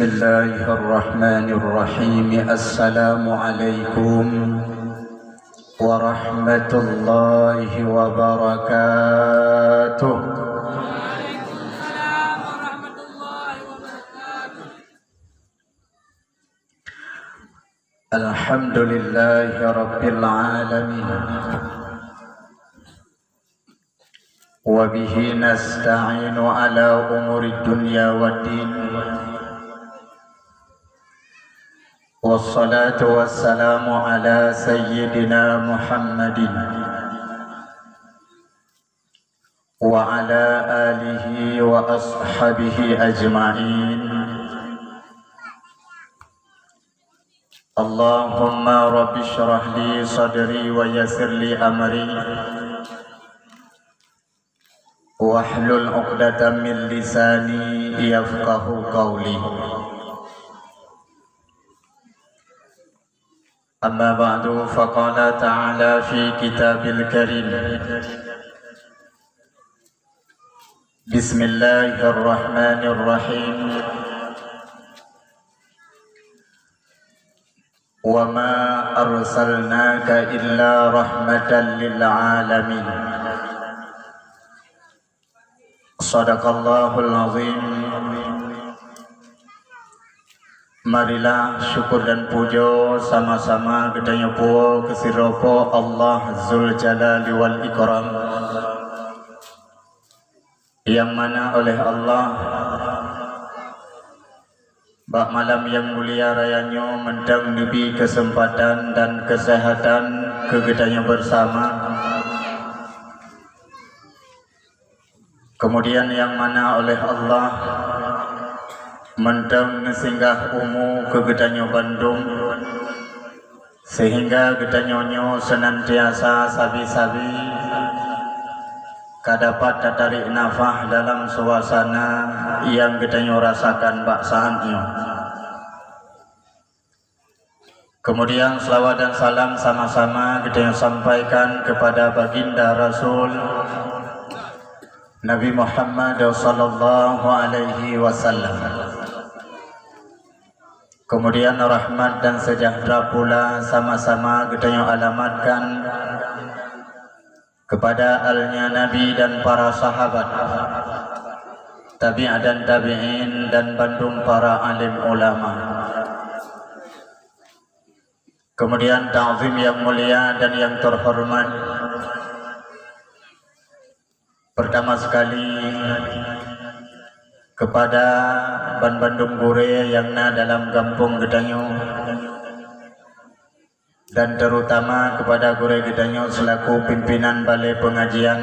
بسم الله الرحمن الرحيم. السلام عليكم ورحمة الله وبركاته. الحمد لله رب العالمين وبه نستعين على أمور الدنيا والدين، والصلاة والسلام على سيدنا محمد وعلى آله وأصحابه أجمعين. اللهم رب اشرح لي صدري ويسر لي أمري واحلل عقدة من لساني يفقه قولي. أما بعد، فقال تعالى في كتاب الكريم: بسم الله الرحمن الرحيم. وما أرسلناك إلا رحمة للعالمين. صدق الله العظيم. Marilah syukur dan puja sama-sama gedanya puo kesiropo Allah Zul Jalali wal Ikram, yang mana oleh Allah bak malam yang mulia rayanya mendang nebi kesempatan dan kesehatan kegedanya bersama. Kemudian yang mana oleh Allah mendang singgah umu ke gedanya Bandung, sehingga gedanya senantiasa sabi-sabi kadapat tarik nafas dalam suasana yang gedanya rasakan baksaannya. Kemudian selawat dan salam sama-sama gedanya sampaikan kepada baginda Rasul Nabi Muhammad sallallahu alaihi wasallam. Kemudian rahmat dan sejahtera pula sama-sama gedanya alamatkan kepada alnya Nabi dan para sahabat, tabi'in dan tabi'in, dan bandung para alim ulama. Kemudian ta'zim yang mulia dan yang terhormat, pertama sekali kepada Ban Bandung Gure yang na dalam kampung Gedanyo, dan terutama kepada Gure Gedanyo selaku pimpinan balai pengajian,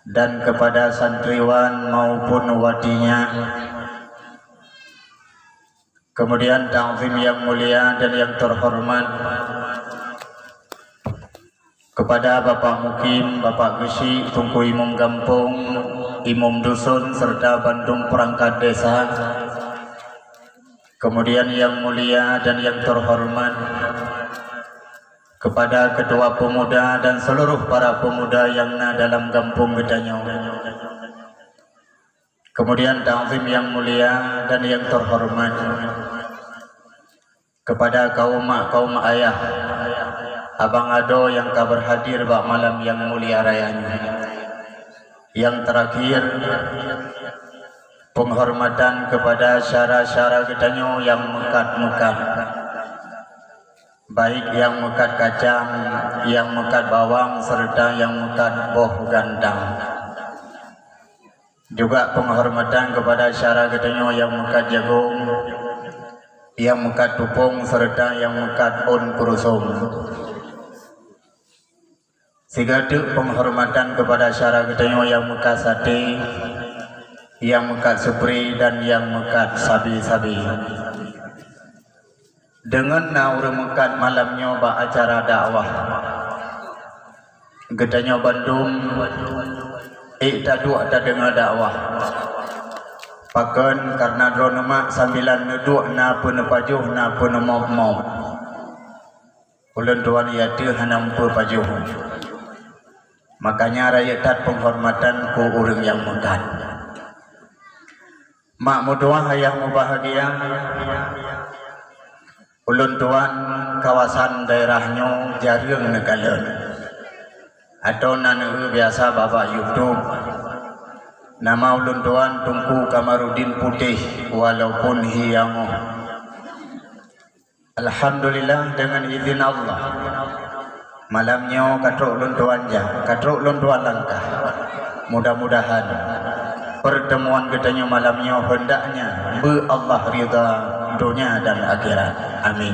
dan kepada santriwan maupun wadinya. Kemudian ta'zim yang mulia dan yang terhormat kepada Bapak Mukim, Bapak Gesi, Tungku Imam Kampung, Imam Dusun, serta Bandung Perangkat Desa. Kemudian yang mulia dan yang terhormat kepada Ketua Pemuda dan seluruh para pemuda yang na dalam Kampung Gedanyo. Kemudian ta'zim yang mulia dan yang terhormat kepada kaum ayah, abang ado yang kabar hadir bak malam yang mulia rayanya. Yang terakhir, penghormatan kepada syara-syara Gedanyo yang mekat-mekat, baik yang mekat kacang, yang mekat bawang, serta yang mekat boh gandang. Juga penghormatan kepada syara Gedanyo yang mekat jagung, yang mekat tupung, serta yang mekat on kurusum. Sigadu penghormatan kepada syara Gedanyo yang mekat sate, yang mekat supri, dan yang mekat sabi-sabi. Dengan naur mekat malamnya ba acara dakwah Gedanyo Bandung, tadu ada dengar dakwah. Pakan karena drone mak sambilan neduk na pun pajuh na pun mau. Ulun tuan yati hanam pun pajuh. Makanya rakyat penghormatan ku urang yang mekat. mak mudah yang bahagia, ulun tuan kawasan daerahnya Jarang Negalen atau nana biasa bapak YouTube. Nama ulun tuan Tunku Kamarudin Putih walaupun hiango. Alhamdulillah dengan izin Allah. Malamnya katruk ulun tuan jah, katruk ulun tuan langkah. Mudah-mudahan pertemuan kitanya malamnya hendaknya be Allah ridha dunia dan akhirat. Amin.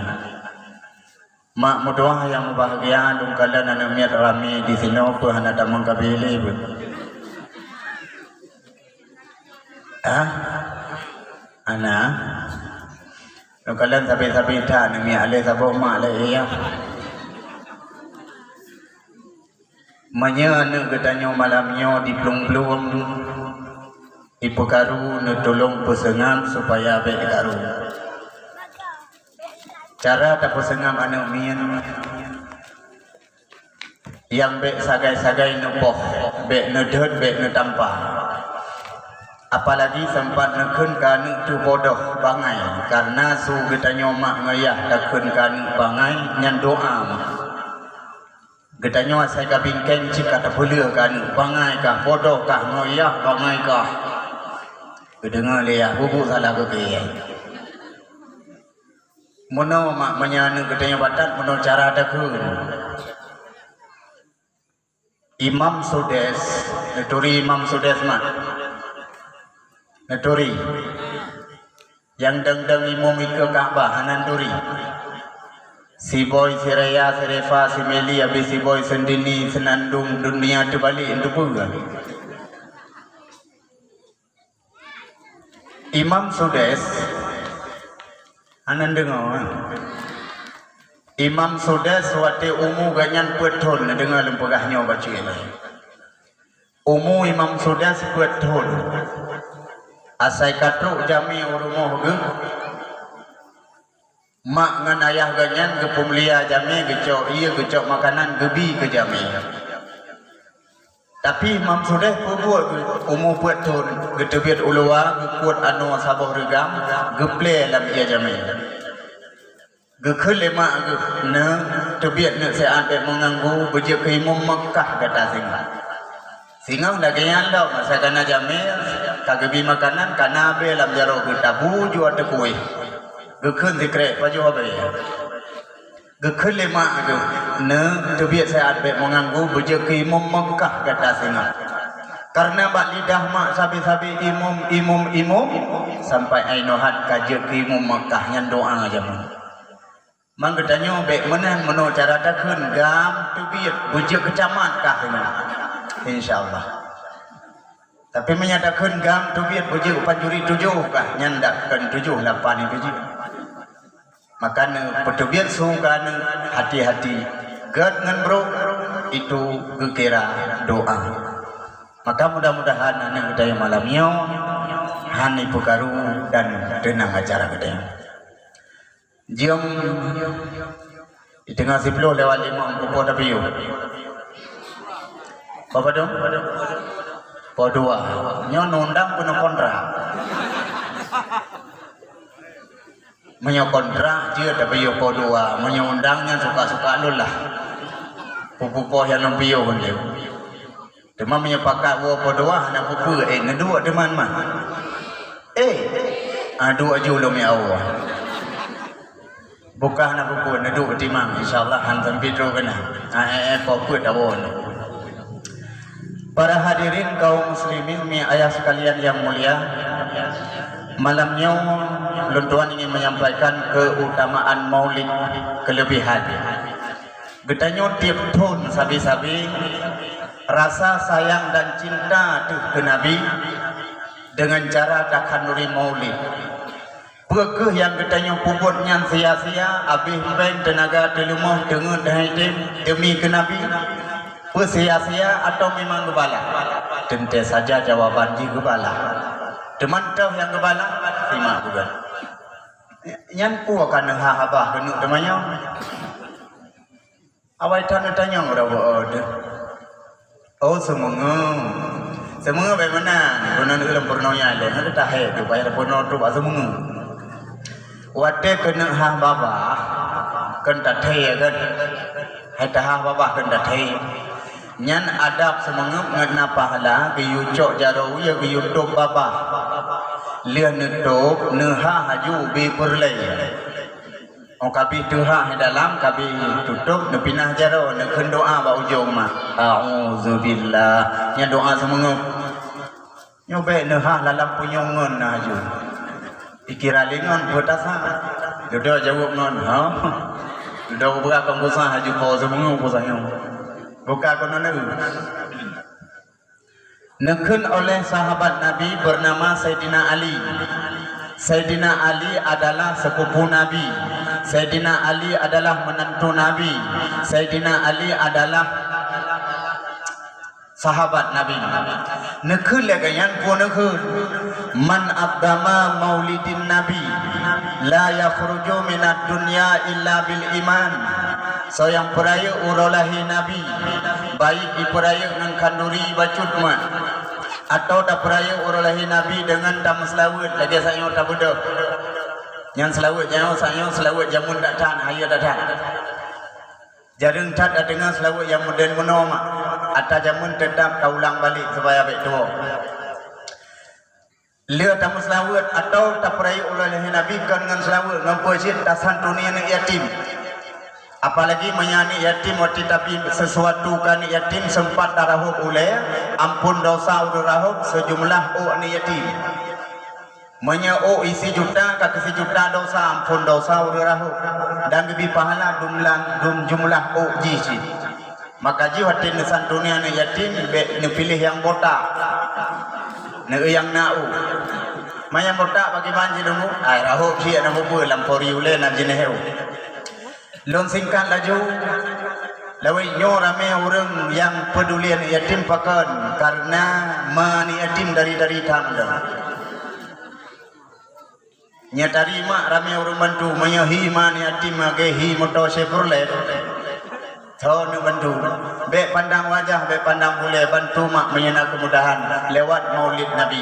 Mak mudah yang bahagia dungkalan anu miat rami di sini apa hendak mengkabili. Anak dungkalan sabi-sabi dah anu miat ale sabo mak le ya. Menyana katanya malamnya di pelung-pelung ipekaru tolong pesengam supaya abek karu. Cara tak pesengam anak mian yang bek sagai-sagai nepoh, bek nedet, bek netampah. Apalagi sempat nekun kanu tu bodoh bangai karena su katanya mak ngayah takun kanu bangai nyan doa. Katanya saya kabingkeng jika tak boleh kanu bangai kah bodoh kah ngayah bangai kah. Kedengar lihat bubu salah ke Mono mak menyana katanya batat mono cara takun. Imam Sudes, neturi Imam Sudes mak. Neturi. Yang dang-dang imam ke Ka'bah hanan turi. Si boy si Raya si Refa si Meli habis si boy sendiri senandung dunia tu balik itu pun. Imam Sudes anan dengar Imam Sudes wate umu ganyan peton dengar lempegahnya baca ini. Umu Imam Sudes peton asai katruk jami urumoh ge mak ngan ayah ganyan ke pumlia jami gecok iya gecok makanan gebi ke jami. Tapi Imam Sudes buat umu peton getebiat ulua gekuat anu sabah regam geple lam ia jami. Gekul lemak ge ne tebiat ne saya ada mengganggu bejek ke Imam Mekah kata singa lagi yang lau masa kana jamil kagebi makanan kana be lam jaro getabu ju ate kuih gekun dikre baju apa ya gekun lemak ge ne tebiat saya ada mengganggu bejek ke Imam Mekah kata singa karena bak lidah mak sabi-sabi imum sampai ainohat kajek ke Imam Mekah yang doa aja mang katanya baik menan meno cara takun gam tebiat bejek kecamat kah insyaallah. Tapi menyatakan gam tebiat bejek panjuri 7 kah nyandakkan 7 8 biji. Makanya petebiat sukan hati-hati gad ngan bro itu gekira doa. Maka mudah-mudahan anak kita yang malamnya hani pukaru dan tenang acara kita. Jom di tengah 10 lewat 5 kupo tapi yo. Apa dong? Podua. Nyo nundang punya kontra. Menyo kontra dia tapi yo podua. Menyo undangnya suka-suka lu lah. Pupu-pupu yang nampiyo pun dia. Teman menyepakat wo podua anak pupu ngedua teman mah. Adu aja ulum ya Allah. Bukan nak pupu ngedua timang insyaallah hantam pitro kena. Poput awon. Para hadirin kaum muslimin mi ayah sekalian yang mulia, malamnya luntuan ingin menyampaikan keutamaan maulid kelebihan. Getanya tiap tahun sabi-sabi rasa sayang dan cinta tuh ke Nabi dengan cara takanuri maulid. Pekeh yang getanya puputnya sia-sia, habis ben tenaga telumuh dengan demi ke Nabi. Sia-sia atau memang gebala? Tentu saja jawaban di gebala. Teman tahu yang gebala? Terima juga. Yang pu akan habah kenu temannya. Awal tanya orang berada. Oh semangat. semua bagaimana pernah dalam purnonya le ada dah hai tu payah purno tu ba semua wate kena ha baba kan tak thai kan hai dah ha baba kan tak thai nyan adab semua ngena pahala ke yucok jaro ya ke YouTube baba lia nutup neha haju bi perlai kabi tuha dalam kabi tutup nepinah jaro ne doa ba ujung mah auzubillah nya doa semua nyobe neha lalam punyongon haju pikira lingon botasa dodo jawab non ha dodo buka kongkosa haju po semua posanya buka kono nekun oleh sahabat Nabi bernama Sayyidina Ali. Sayyidina Ali adalah sepupu Nabi. Sayyidina Ali adalah menantu Nabi. Sayyidina Ali adalah sahabat Nabi. Nekun lagayan pun nekun man abdama maulidin Nabi la yakhruju minad dunya illa bil iman. So yang peraya urolahi Nabi baik diperaya dengan kanduri bacut mah atau dah peraya urolahi Nabi dengan dam selawat lagi saya tak bodoh yang selawat jangan saya selawat jamun datang hayat datang jarang tak ada dengan selawat yang moden menom atau jamun tetap kau ulang balik supaya baik tu lia dam selawat atau tak peraya urolahi Nabi dengan selawat mempunyai tasan dunia yang yatim. Apalagi menyani yatim waktu tapi sesuatu kan yatim sempat darahuk oleh ampun dosa urahuk sejumlah ni yatim. Menya isi juta ke juta dosa ampun dosa urahuk dan lebih pahala jumlah jisi. Maka ji waktu nesan dunia ni yatim ne pilih yang botak. Ne yang nau. Maya botak bagi banji dulu. Ai rahuk sia nama bu lampori ule na jineheu. Lon singkat laju lawai nyo rame orang yang peduli yatim pakan karena mani yatim dari tanda nyatari mak rame orang bantu menyahi mani yatim agehi moto Chevrolet thon bantu be pandang wajah be pandang bule bantu mak menyena kemudahan lewat maulid Nabi.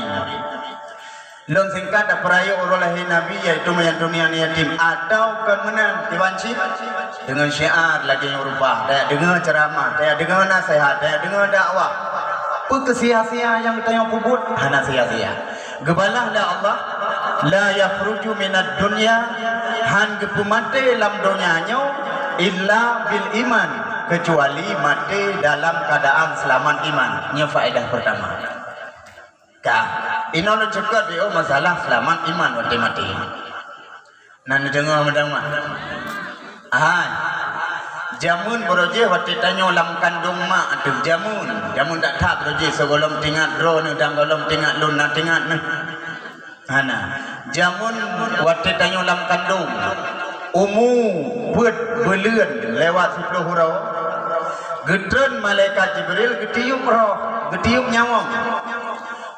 Lon singkat ada peraya urolahi Nabi yaitu menyantuni yatim atau kemenan diwanci dengan syiar lagi yang rubah daya dengar ceramah daya dengar nasihat daya dengar dakwah sia-sia yang kita pubut hana sia-sia gebalah la Allah la yakhruju minad dunya han gepu mate dalam dunianya illa bil iman kecuali mati dalam keadaan selamat iman nya faedah pertama inono juga dia masalah selamat iman waktu mati. Nanti dengar madang mah. Jamun beroje waktu tanya lam kandung mak tu jamun tak tak beroje sebelum tinggal ro ni dan belum tinggal lun nak tinggal ni. Hana jamun waktu tanya lam kandung umu buat belian lewat 10 hurau. Gedren malaikat Jibril getiup roh, getiup nyawa.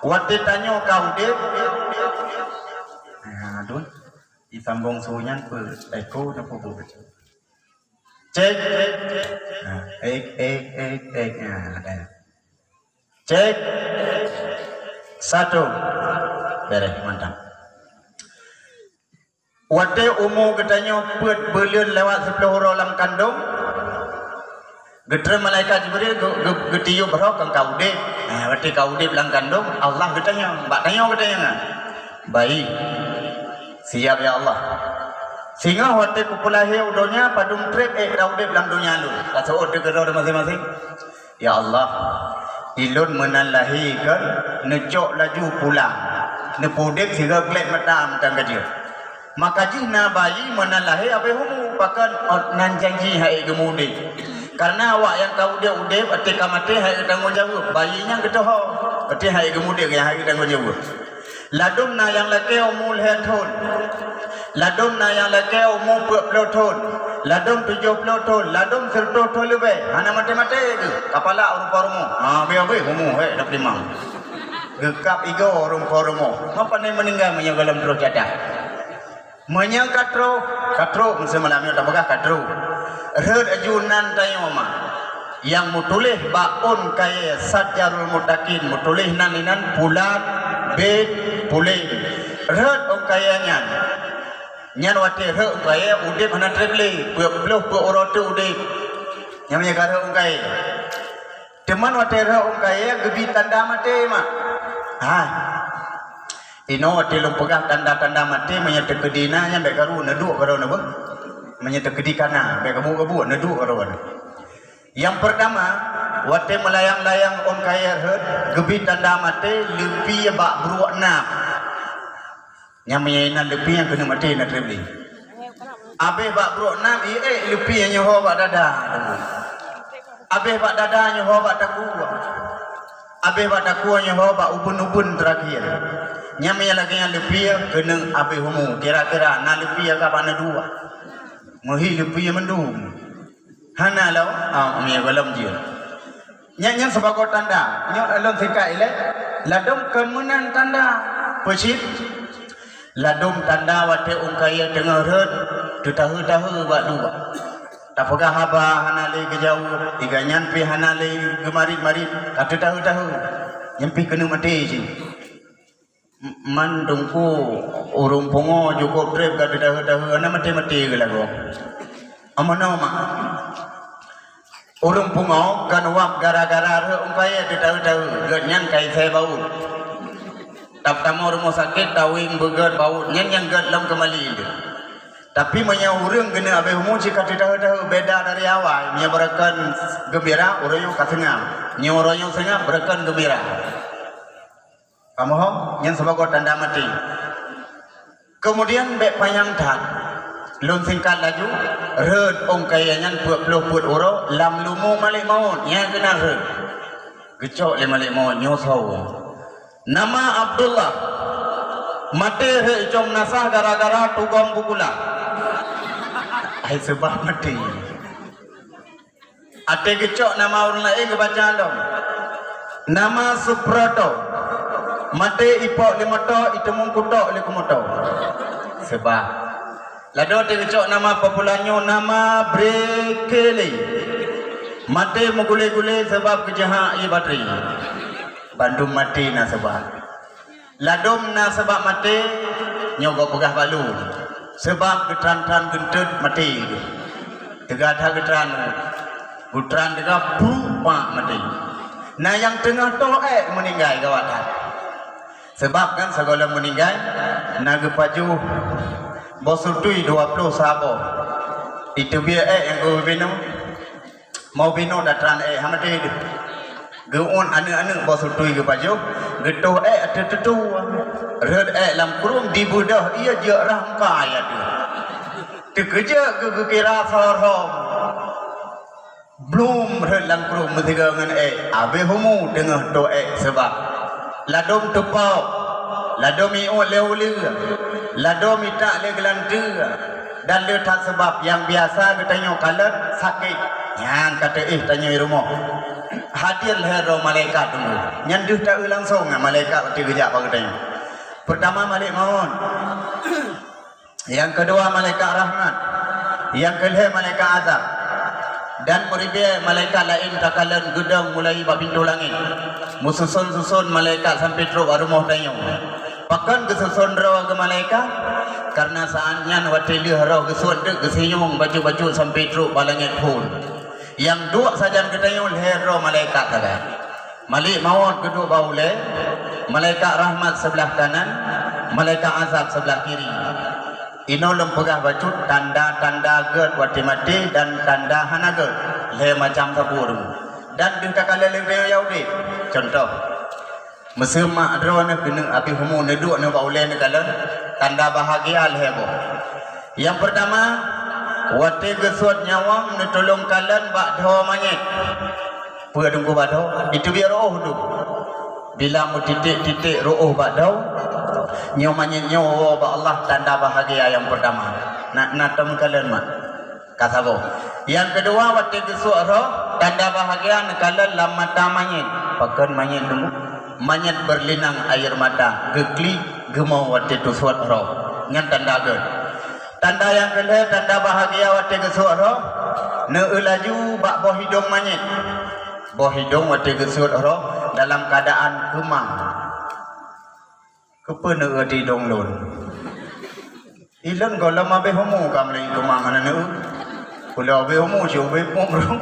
Waktu tanya kau dek, aduh, disambung suhunya per eko nak pupuk cek, cek, satu, beres mantap. Waktu umur katanya buat belian lewat 10 huruf dalam kandung. Gedera malaikat Jibril getiup roh kan kau dek. Waktu kau dek dalam kandung Allah katanya, mbak tanya katanya. Baik. Siap ya Allah. Sehingga waktu kupulahi udonya padum trip kau dek dalam dunia lu. Kasih order gedera masing-masing. Ya Allah, ilun menalahikan necok laju pulang. Nepudek sehingga glek matam tang kerja. Maka jina bayi menalahi apa humu pakan nan janji hai gemudik. Karena awak yang kau dia udep ketika mati hai tanggungjawab bayinya getoh ketika hai gemudik yang hai tanggungjawab. Ladumna yang leke umul heton. Ladumna yang leke umul 20 tahun. Ladum 70 tahun, ladum 100 tahun lebih. Hana mati-mati ke kepala rupa-rumo. Biar humu hai dak limang. Gekap igo rupa-rumo. Apa ni meninggal menyegalam terus jadah. Menya katro mesti malamnya tak bakal katro. Red ajunan tayo mama. yang mutulih baun kaya sajarul mutakin mutulih naninan pulan bed puling red ong kayanya nyan wate re ong kaya udip hana trebli beloh be orote udip nyamnya kare ong kaya teman wate re ong kaya gebi tanda mate mak ha ino wate lumpegah tanda-tanda mate menyata kedina nya be karu neduk karo napa menyata kedikana be kabu-kabu neduk karo. Yang pertama, wate melayang-layang on kaya herd, gebi tanda mate lepi bak beruak nap. Nyamanya lepi yang kena mate nak trebli. Abe bak beruak nap, lepi yang nyoho bak dada. Abe bak dada nyoho bak taku. Abe bak taku nyoho bak ubun-ubun terakhir. Nyamanya lagi yang lepi kena abe homo. Kira-kira na lepi yang kapan dua. Muhi lepi yang mendung. Hana lau, amia balam je. Nyanyi sebagai tanda. Nyok alon sikai le. Ladom kemenan tanda. Pesit. Ladom tanda wate ungkaya tengah red. Tutahu-tahu buat dua. Tak pegah haba hana le kejauh. Tiga nyampi hana le gemarit-marit. Tak tahu-tahu. Nyampi kena mati je. Man dongku urung pongo cukup trip kata tahu-tahu. Hana mati-mati ke lagu. Amano mak. Urung pungau kan wap gara-gara re ungkaya tahu-tahu genyan kai saya bau. Tak tamu rumah sakit tawing begat bau nyen yang gad lam kembali itu. Tapi menya urang kena abe humu jika tahu-tahu beda dari awal. Nya berakan gembira urang kat tengah. Nya urang yang tengah berakan gembira. Kamu ho yang sebagai tanda mati. Kemudian bek payang tak. Lun singkat laju red ong kayanya puluh put uro lam lumu malik maut nya kena red gecok le malik maut nyosau nama Abdullah mati he jom nasah gara-gara tugam bukula ai sebab mati ate gecok nama orang lain ke bacaan dong nama Suprato mati ipok limoto itemung kutok le kumoto sebab lado tercok nama popularnya nama Brekele. Mati mengule-gule sebab kejahat ia bateri. Bandung mati na sebab. Ladom na sebab mati nyogo pegah balu. Sebab getran-tran gentut mati. Tegada getran. Gutran tegak pupak mati. Nah yang tengah tu meninggal kawatan. Sebab kan segala meninggal naga paju bosur tui 20 sabo. Itu biar yang go bino. Mau bino datran hamade. Geun anu-anu bosur tui ke paju. Geto tetu. Red lam kurung di budah ia je rangka ya tu. Tekeja ke kira sarom. Belum red lam kurung metiga dengan abe humu dengan do sebab ladom tupau. Ladomi oleh-oleh. Ladomi tak le gelantu. Dan le tak sebab yang biasa kita tanya kalat sakit. Yang kata tanya di rumah. Hadir hero malaikat dulu. Yang tak langsung malaikat waktu kejap apa katanya. Pertama malaikat maut. Yang kedua malaikat rahmat. Yang kedua malaikat azab. Dan meribia malaikat lain takalan gedang mulai bab pintu langit. Mususun-susun malaikat sampai teruk rumah tanya. Pakan kesusun rawa ke malaikat karena saatnya watili harau kesuat dek kesenyum baju-baju sampai teruk balangit pun. Yang dua saja ketanya hero malaikat tadi. Malik maut kedua baule, malaikat rahmat sebelah kanan, malaikat azab sebelah kiri. Ino lempegah baju tanda-tanda ged wati mati dan tanda hana ged le macam sabur. Dan dinta kala le Yahudi. Contoh Mesem mak adroana kena api humu neduk ne baule ne kala tanda bahagia lehebo. Yang pertama wate gesuat nyawang ne tolong kalan bak dho manyet. Pua dungku bak dho itu biar roh tu. Bila mu titik-titik roh bak dho nyaw manyet nyaw bak Allah tanda bahagia yang pertama. Nak tem kalan mak. Kasabo. Yang kedua wate gesuat roh tanda bahagia ne kalan lam mata manyet. Pakan manyet dulu. Manyet berlinang air mata, geklik gemau waktu tu suat roh, ngan tanda ged. Tanda yang kedua, tanda bahagia wate gesuk roh. Laju bak boh hidung manyit. Boh hidung wate gesuk roh dalam keadaan kemang. Kepa di hidung lun. Ilun kalau mabe homo kam lagi kemang ana ne. Kalau be homo siu be pom bro.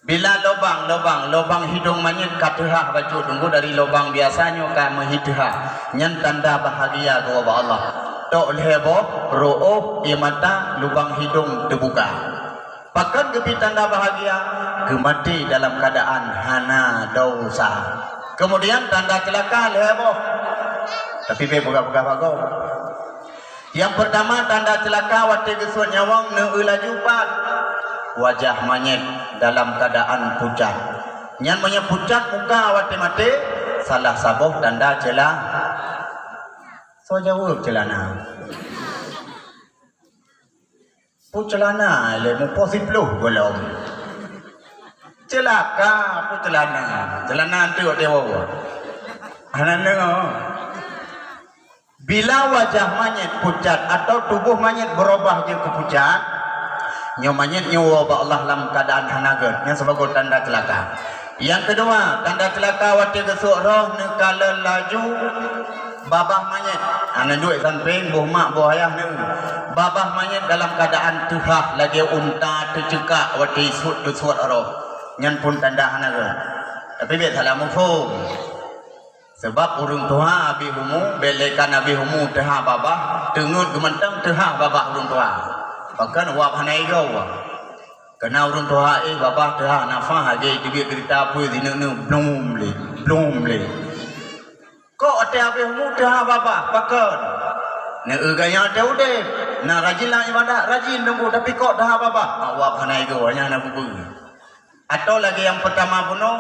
Bila lubang hidung manyit katehah baju tunggu dari lubang biasanya ka mahitehah. Nyan tanda bahagia go Allah. Tok lebo ro'oh mata lubang hidung terbuka. Pakan gepi tanda bahagia gemati dalam keadaan hana dosa. Kemudian tanda celaka lebo. Tapi be buka-buka bago. Yang pertama tanda celaka wate gesut nyawang laju pat. Wajah manyet dalam keadaan pucat. Nyan manya pucat muka wate mate salah saboh tanda celah. So jawab celana. Pu celana le mu posipluh golong. Celaka pu celana. Celana tu dewa. Hanana. Bila wajah manyet pucat atau tubuh manyet berubah je ke pucat, nyo manyet nyo ba Allah dalam keadaan hanaget, yang sebagai tanda celaka. Yang kedua, tanda celaka wate gesuk roh ne kala laju babah manyet. Ana duit samping boh mak boh ayah ne. Babah manyet dalam keadaan tuhah lagi unta tercekak wate sud roh. Nyan pun tanda hanaget. Tapi be salah mufhum. Sebab urung tua abi humu belekan abi humu tehah babah tengut gementang tehah babah urung tua. Bahkan wap hanai gau. Kena urung tua babah tehah nafah hage tibi cerita pu dinu blum le. Kok ate abi humu tehah babah pakan. Ne gaya teu de. Na rajin lah ibadah rajin nunggu tapi kok tehah babah. Wap hanai gau nya na bubu. Atau lagi yang pertama puno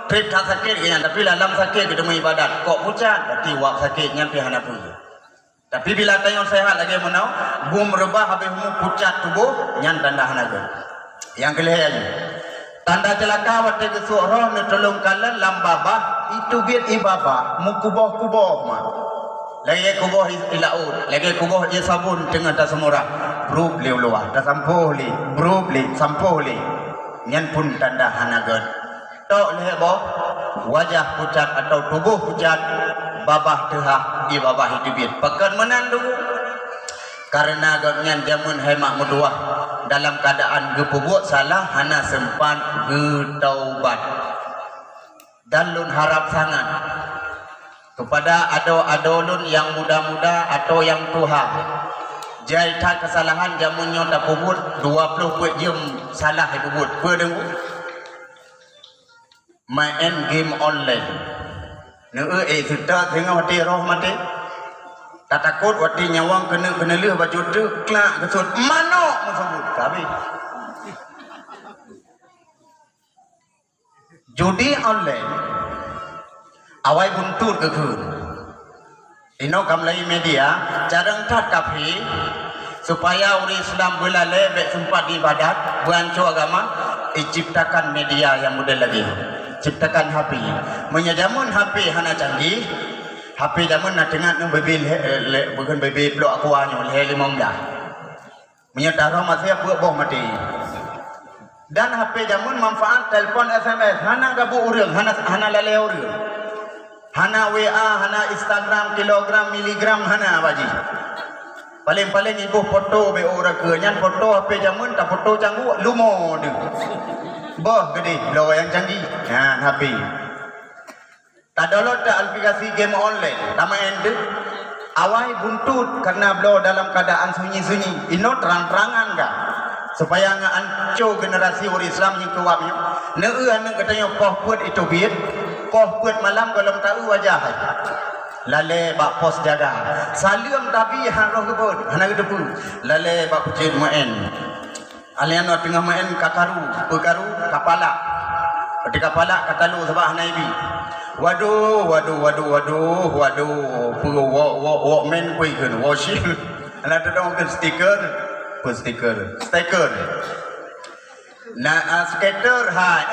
trip tak sakit kan tapi dalam sakit kita ibadat kok pucat berarti wak sakitnya pihana pun. Tapi bila tayang sehat lagi puno bum rebah habis mu pucat tubuh nyan tanda hanaga. Yang kelihatan tanda celaka wate gesuk roh ne tolong kalan lam babah itu biat ibabah mu kuboh mah. Lagi kuboh ilaut, lagi kuboh ia sabun tengah tak semurah. Bro beli luar, tak sampoh li, bro beli sampoh li. Nyan pun tanda hanagat. Tok lebo wajah pucat atau tubuh pucat babah tehah di babah hidupit. Pekan menandu karena gaknyan jamun hemak muduah dalam keadaan gepubuat salah hana sempat getaubat. Dan lun harap sangat kepada ado-adolun yang muda-muda atau yang tua. Jaitan kesalahan jamunnya tak pubut 20 jam salah pubut. Apa dengu? Main game online. Sudah tengah wati roh mati. Tak takut wati nyawang kena leh baju tu kelak kesut manok mesebut kami. Judi online. Awai buntut ke kun. Ino kamlai media jarang tak kafi supaya orang Islam boleh lebih sempat ibadat berancu agama ciptakan media yang mudah lagi ciptakan HP menyajamun HP hana canggih HP zaman nak tengah nu bebil bukan bebil blok akuanyo le 15 menyatakan masih buat boh mati dan HP zaman manfaat telefon SMS hana gabu urang hana lale urang hana WA, hana Instagram, kilogram, miligram, hana baji. Paling-paling ibu foto be orang ke, nyan foto HP jamun, tak foto canggih, lumo tu. Boh gede, lo yang canggih, nyan HP. Tak download tak aplikasi game online, tak main tu. Awai buntut karena beliau dalam keadaan sunyi-sunyi. Ino terang-terangan kah? Supaya nggak anco generasi orang Islam yang kuatnya. Ne'an katanya poh put itu biar. Koh buat malam kalau tahu wajah lale bak pos jaga salim tapi hang roh kebun hana kedepu lale bak pucit main alian tengah main kakaru kapala peti kapala katalu sebab naibi waduh wo men kui kan washing ana dong kan stiker na skater hai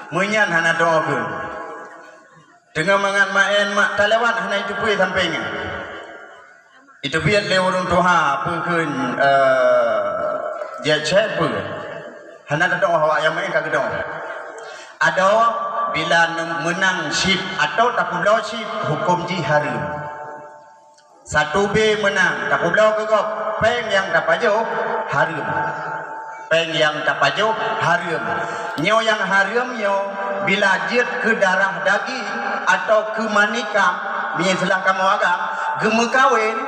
munyan hana doakeun dengan mangan main mak talewat hana itu pui sampingnya Itu biar le orang tuha pun dia cek pun. Hana ada hawa yang main kagak dong. Ada bila menang ship atau tak pulau ship hukum haram. Satu B menang tak pulau kagak peng yang dapat jauh haram. Peng yang dapat jauh haram. Nyo yang haram nyo bila jet ke darah daging atau ke manikah misalnya kamu agam gemu kawin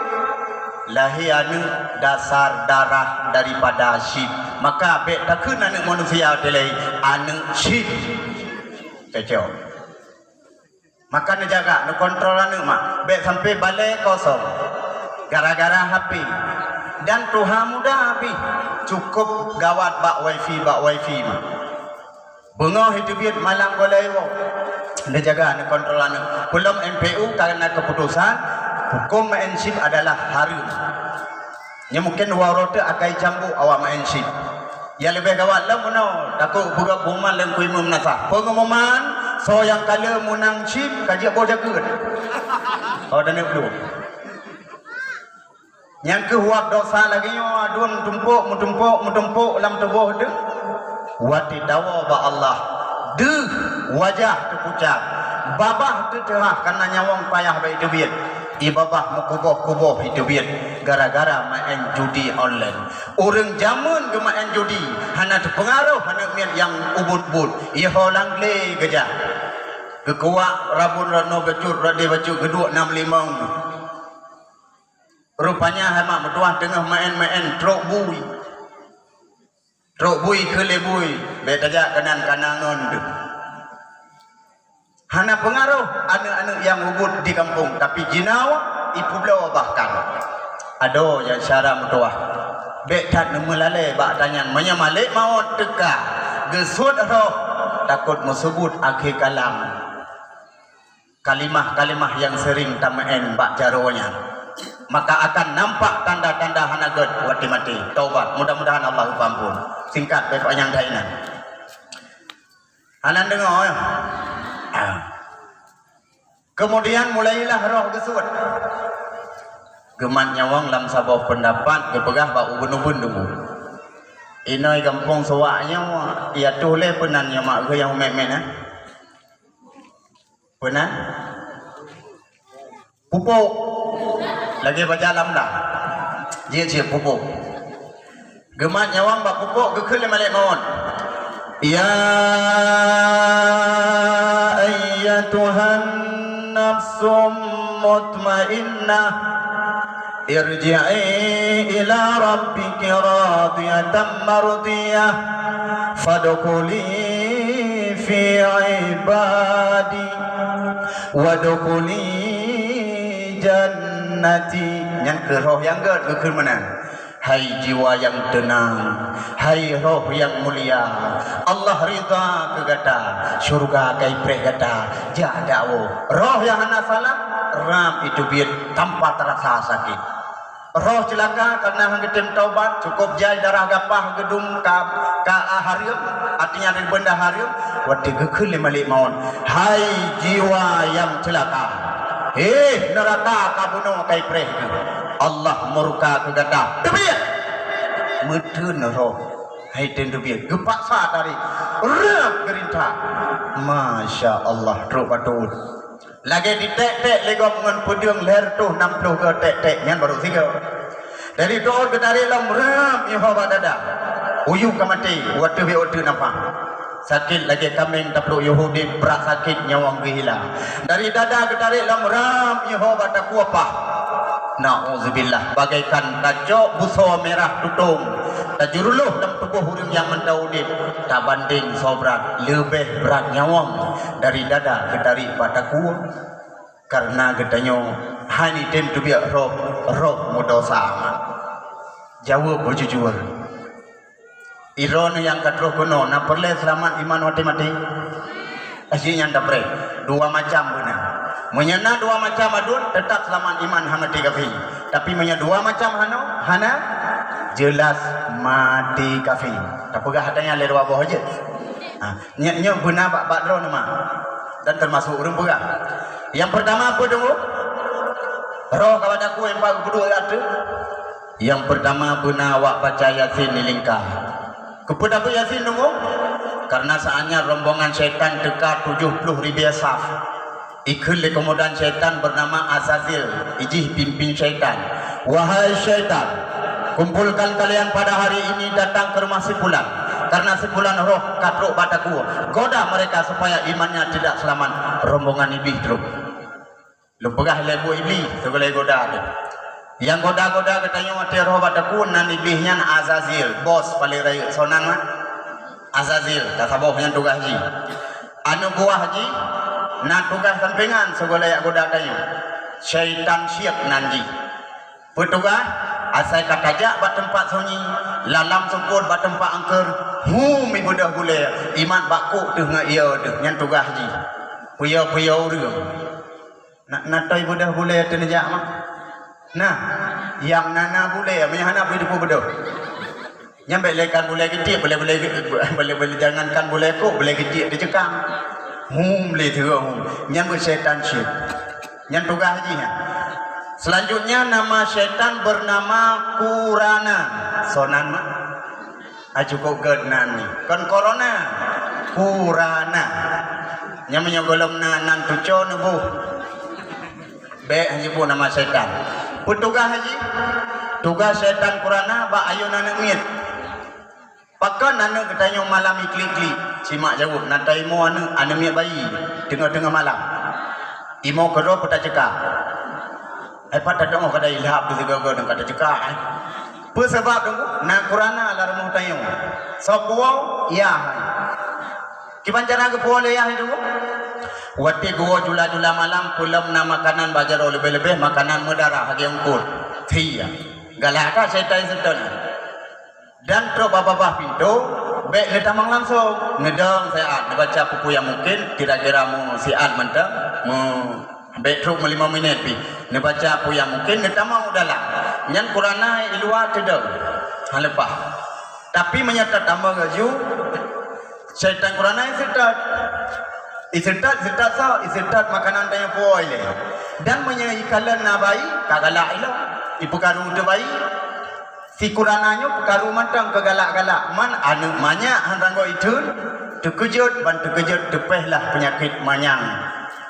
lahianu dasar darah daripada ship maka be tak kena anak manusia delay anak ship kacau maka nak jaga nak kontrol anak mak be sampai balik kosong gara-gara HP dan Tuhan mudah HP cukup gawat bak wifi mak bengau hidup biar malam boleh nak jaga nak kontrol anak belum MPU karena keputusan hukum main ship adalah haram. Nya mungkin warote akai cambu awak main ship. Ya lebih gawat lah munau. Takut buka buman leng kui menasah. Pengumuman so yang kala munang ship kaji apa jaga. Oh dan itu. Yang kehuap dosa lagi yo adun mutumpuk lam tubuh de. Wati dawa ba Allah. Deh wajah terpucat. Babah tercerah karena nyawang payah baik duit. Ibabah mukuboh itu biar gara-gara main judi online. Orang zaman ke main judi, hana terpengaruh hana mian yang ubud-bud. Ia holang le geja. Kekuak rabun rano becut rade baju geduk 65. Rupanya hama bertuah tengah main trok bui. Trok bui ke lebui, betajak kanan-kanangon tu. Hana pengaruh anak-anak yang ubud di kampung tapi jinawa ibu belau bahkan ada yang syara mutuah bekat melalai bak tanyan menyamalik maut teka gesud roh takut mesebut akhir kalam kalimah-kalimah yang sering tamain bak jaronya maka akan nampak tanda-tanda hanagat wati mati taubat mudah-mudahan Allah ampun singkat baik panjang dainan anan dengar ya kemudian mulailah roh gesut gemat nyawang lam sabau pendapat kepegah bak ubun-ubun dulu inai kampung sewaknya ia toleh penannya mak ke yang mek-mek penan pupuk lagi baca lam dah dia pupuk gemat nyawang bak pupuk ke malik maut ya ayyatuhan nafsum mutmainnah irji'i ila rabbiki radiyatan mardiyah fadkhuli fi ibadi wadkhuli jannati yang ke roh yang ke mana. Hai jiwa yang tenang, hai roh yang mulia, Allah ridha ke gata, syurga kai pre gata, jadawo. Roh yang hana salah, ram itu biar tanpa terasa sakit. Roh celaka karena hanggetem taubat, cukup jai darah gapah gedung ka harium, artinya dari benda harium, wati gekul malik maun. Hai jiwa yang celaka. Neraka kabuno kai pre Allah murka ke gata debiat medun roh hai den debiat gepaksa tadi rap gerintah Masya Allah truk patut lagi di tek-tek legom ngan podium leher tu 60 ke tek-tek nyan baru 3 dari doa ke dari lam ram Yehova dada uyu ke mati waktu waktu nampak sakit lagi kambing tapluk Yahudi berat sakit nyawang kehilang dari dada ke tarik lam ram Yehova tak kuapah na'udzubillah bagaikan kacok buso merah tutung tajuruluh dalam tubuh hurung yang mendaudip tak banding sobrat lebih berat nyawang dari dada ke tarik pada kuah karena getanyo hani tem tu biak roh mudosa jawab berjujur iron yang katro kuno na perle selamat iman mati-mati asyik yang dapre dua macam benar menyana dua macam adun tetap selamat iman hamati kafir tapi menya dua macam hana jelas mati kafir tak pegah hatanya le dua bawah aja nya benar bak dro nama dan termasuk urang pegah yang pertama apa dulu Roh kepada aku yang paling kedua ada. Yang pertama benar awak baca Yasin ni lingkar. Kepada apa Yasin tunggu? Karena saatnya rombongan syaitan dekat 70 ribu saf. Ikut kemudian syaitan bernama Azazil. Ijih pimpin syaitan. Wahai syaitan, kumpulkan kalian pada hari ini datang ke rumah si Fulan. Karena si Fulan roh katruk padaku. Goda mereka supaya imannya tidak selamat. Rombongan iblis teruk. Lupagah lebu iblis segala goda ada. Yang goda-goda katanya mati roh padaku nan iblisnya Azazil. Bos paling raya sonan mah. Azazil kasabohnya tugas haji. Anu buah haji na tugas sampingan segala yang goda katanya. Syaitan syiak nanji. Petugas asal katajak bat tempat sunyi lalam sempur bat tempat angker mi budak boleh iman bakuk dengan ia dah yang tugas haji puyau dia nak natai budak boleh tenajak mah nah yang nana boleh menyana hidup budak yang belekan boleh kecil boleh jangankan boleh kok boleh kecil dia cekang boleh teruk yang bersyaitan syir yang tugas haji selanjutnya nama syaitan bernama Kurana. Sonan mah cukup genan ni. Kon corona Kurana. Nya menyogolom nan tuco nubu. Be haji pun nama syaitan. Petugas haji. Tugas syaitan Kurana ba ayo nana miet. Pakan nana katanya malam iklik-iklik. Simak jauh natai mo anu miet bayi tengah-tengah malam. Imo kero peta cekak. Pada dong kada ilham tu juga dong kada cekak. Sebab dong na Qur'ana la rumah tayung. Sopo ya. Kibancara ke boleh ya itu. Wati gua jula-jula malam pulam na makanan bajar lebih-lebih makanan mudara hagi angkut. Iya. Galaka setan setan. Dan tro bapa pintu be letamang langsung ngedong saya baca buku yang mungkin kira-kira mu siat mentang mu betruk 5 minit pi ne baca apa yang mungkin ne tamang dalam nyan Qur'ana iluar tidak halepah tapi menyata tambah gaju syaitan Qur'ana isetat makanan tanya poile dan menyai kalan nabai kagala ilo ipukaru tu bayi si Qur'ananya pekaru matang kegalak-galak man anu banyak hanrango itu terkejut ban terkejut tepehlah penyakit manyang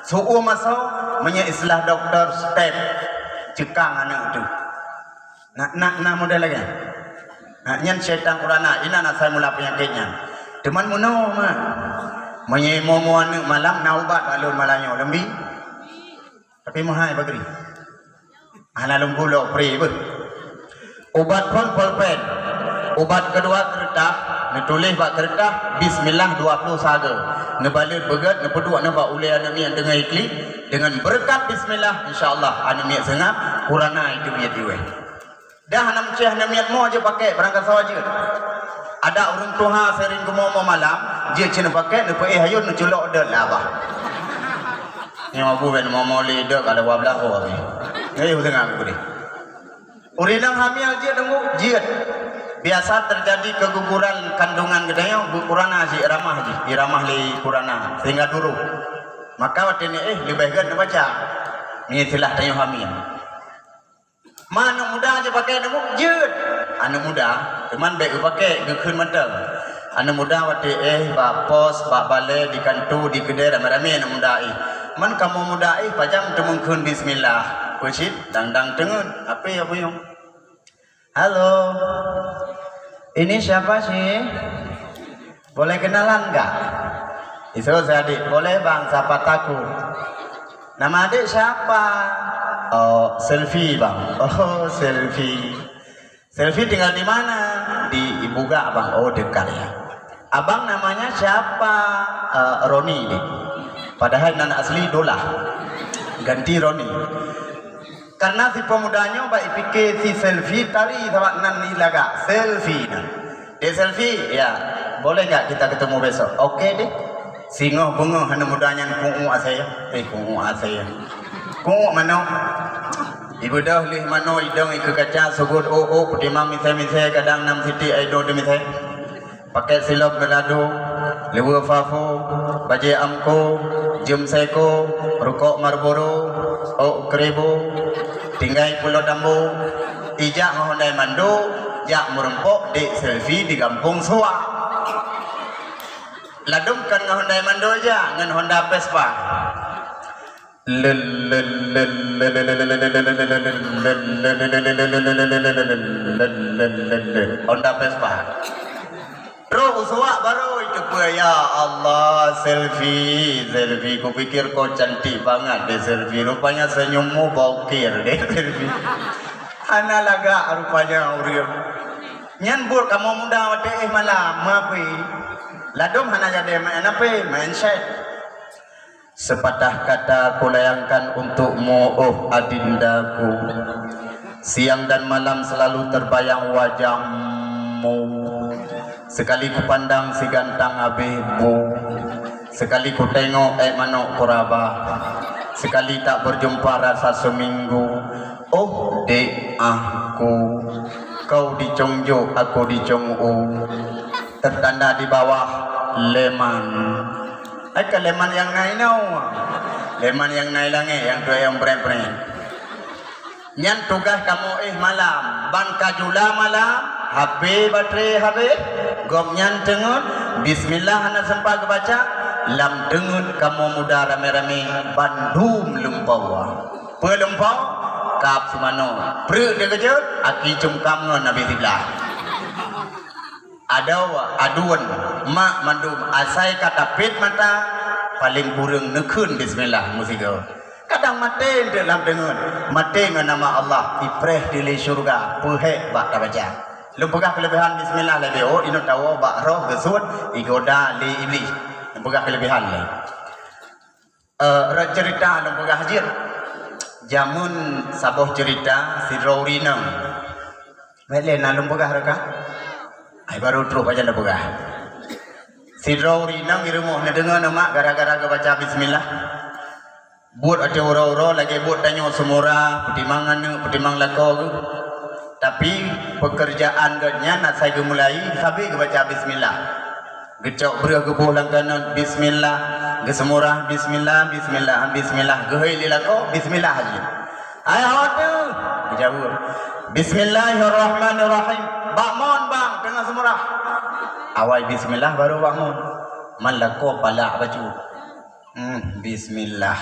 suhu masuk punya istilah doktor step cekang anak itu nak model lagi nyan syaitan Qur'ana ina nak saya mula penyakitnya teman muno mah punya momo anak malam na ubat alun malanyo lembi tapi mahal bagri halalum pulau pri ber ubat pun pulpen ubat kedua kertas ditulis bak kertas bismillah 20 saga nebalir begat nepeduk nebak ulai anak yang tengah iklik dengan berkat bismillah insyaallah anu miat sengap Qur'ana itu miat diwe dah nam ceh nam miat mo aja pakai berangkat sawaje ada urang tuha sering ke mo malam je cina pakai ne pe hayun ne culok de labah ni abu ben mo le de kada wablah ho abi ei usang aku ni urinang hamil je dengu jiat biasa terjadi keguguran kandungan gedanya bu Qur'ana si iramah li Qur'ana sehingga dulu maka waktu ini lebih baik baca ini istilah tanya hamil mana muda aja pakai anu jeut anu muda cuman baik pakai gekeun menteng anu muda waktu bapos bak bale di kantu di kedai rame-rame anu muda man kamu muda pajam temungkeun bismillah pusit dang-dang tengen apa yang halo ini siapa sih boleh kenalan enggak itu saya adik boleh bang siapa takut nama adik siapa oh selfie bang oh selfie tinggal di mana di Ibuga bang oh dekat ya abang namanya siapa Roni deh padahal nama asli Dola ganti Roni karena si pemudanya baik pikir si selfie tadi sama nan ilaga selfie selfie ya boleh nggak kita ketemu besok oke deh singoh bungoh hana mudanya kungu asaya kungu mana ibu dah lih mano idong ikut kaca sugut putimang misai kadang nam siti aido demi saya pakai silop belado lewu fafo baje amko jum seko rukok marboro krebo tinggal Pulau Dambu, ijak ngahondai mandu, jak merempok di selfie di kampung Suwa. Ladumkan ngahondai mandu aja ngan Honda Vespa. Honda Vespa. Terus uswak baru itu ya Allah selfie ku pikir kau cantik banget deh selfie rupanya senyummu bokir deh selfie ana laga rupanya uriam nyanbur kamu muda wate malam mapi ladum hana jadi main apa main set sepatah kata aku layangkan untukmu oh adindaku siang dan malam selalu terbayang wajahmu. Sekali ku pandang si gantang abimu, sekali ku tengok manok kuraba, sekali tak berjumpa rasa seminggu. Oh dek aku, kau di Chongju, aku di Chong'u, tertanda di bawah leman. Ke leman yang naik nau, leman yang naik langit, yang dua yang brand. Nyan tugas kamu malam, bangka jula malam. HP baterai HP gom nyan tengun bismillah hana sempat kebaca lam tengun kamu muda rame-rame bandum lumpau pelempau kap sumano pre dia kejut aki cungkam ngon nabi tiblah aduan mak mandum asai kata pit mata paling kurang nekun bismillah musiko kadang mate dalam tengun mate ngan nama Allah ipreh di syurga puhe bak baca lumpugah kelebihan bismillah lebih oh ino tahu bak roh gesud igoda li iblis lumpugah kelebihan le cerita lumpugah hajir jamun saboh cerita si Raurinam mele na lumpugah reka ai baru terus baca lumpugah si Raurinam di rumah na dengar nama gara-gara baca bismillah buat ada orang-orang lagi buat tanya semura petimang lako tapi pekerjaan ganya nak saya mulai sampai baca bismillah gecok beria gebuh langkanan bismillah gesemurah bismillah gehoi lilako bismillah haji ayo tu jawab bismillahirrahmanirrahim bakmon bang tengah semurah awal bismillah baru bakmon malako palak baju bismillah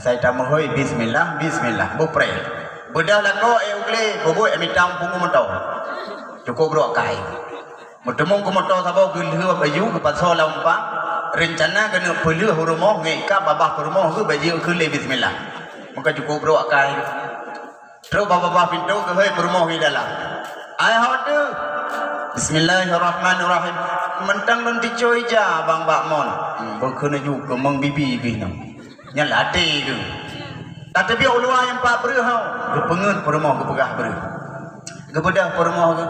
saya tamu hoi bismillah bupre bedah lako ugle bobo emitang pungu motor cukup bro kai mutemung ku motor sabo gulhu baju ku pasol lampa rencana kena pelu rumah ngai ka babah rumah ku baju ku le bismillah maka cukup bro kai terus babah pintu ke hai rumah ni dalam ai hotu bismillahirrahmanirrahim mentang nanti coy ja bang bakmon berkena juga meng bibi gini nyalate ke tak biar ulua yang pak beri hau kepengen perumah kepegah beri kepedah perumah ke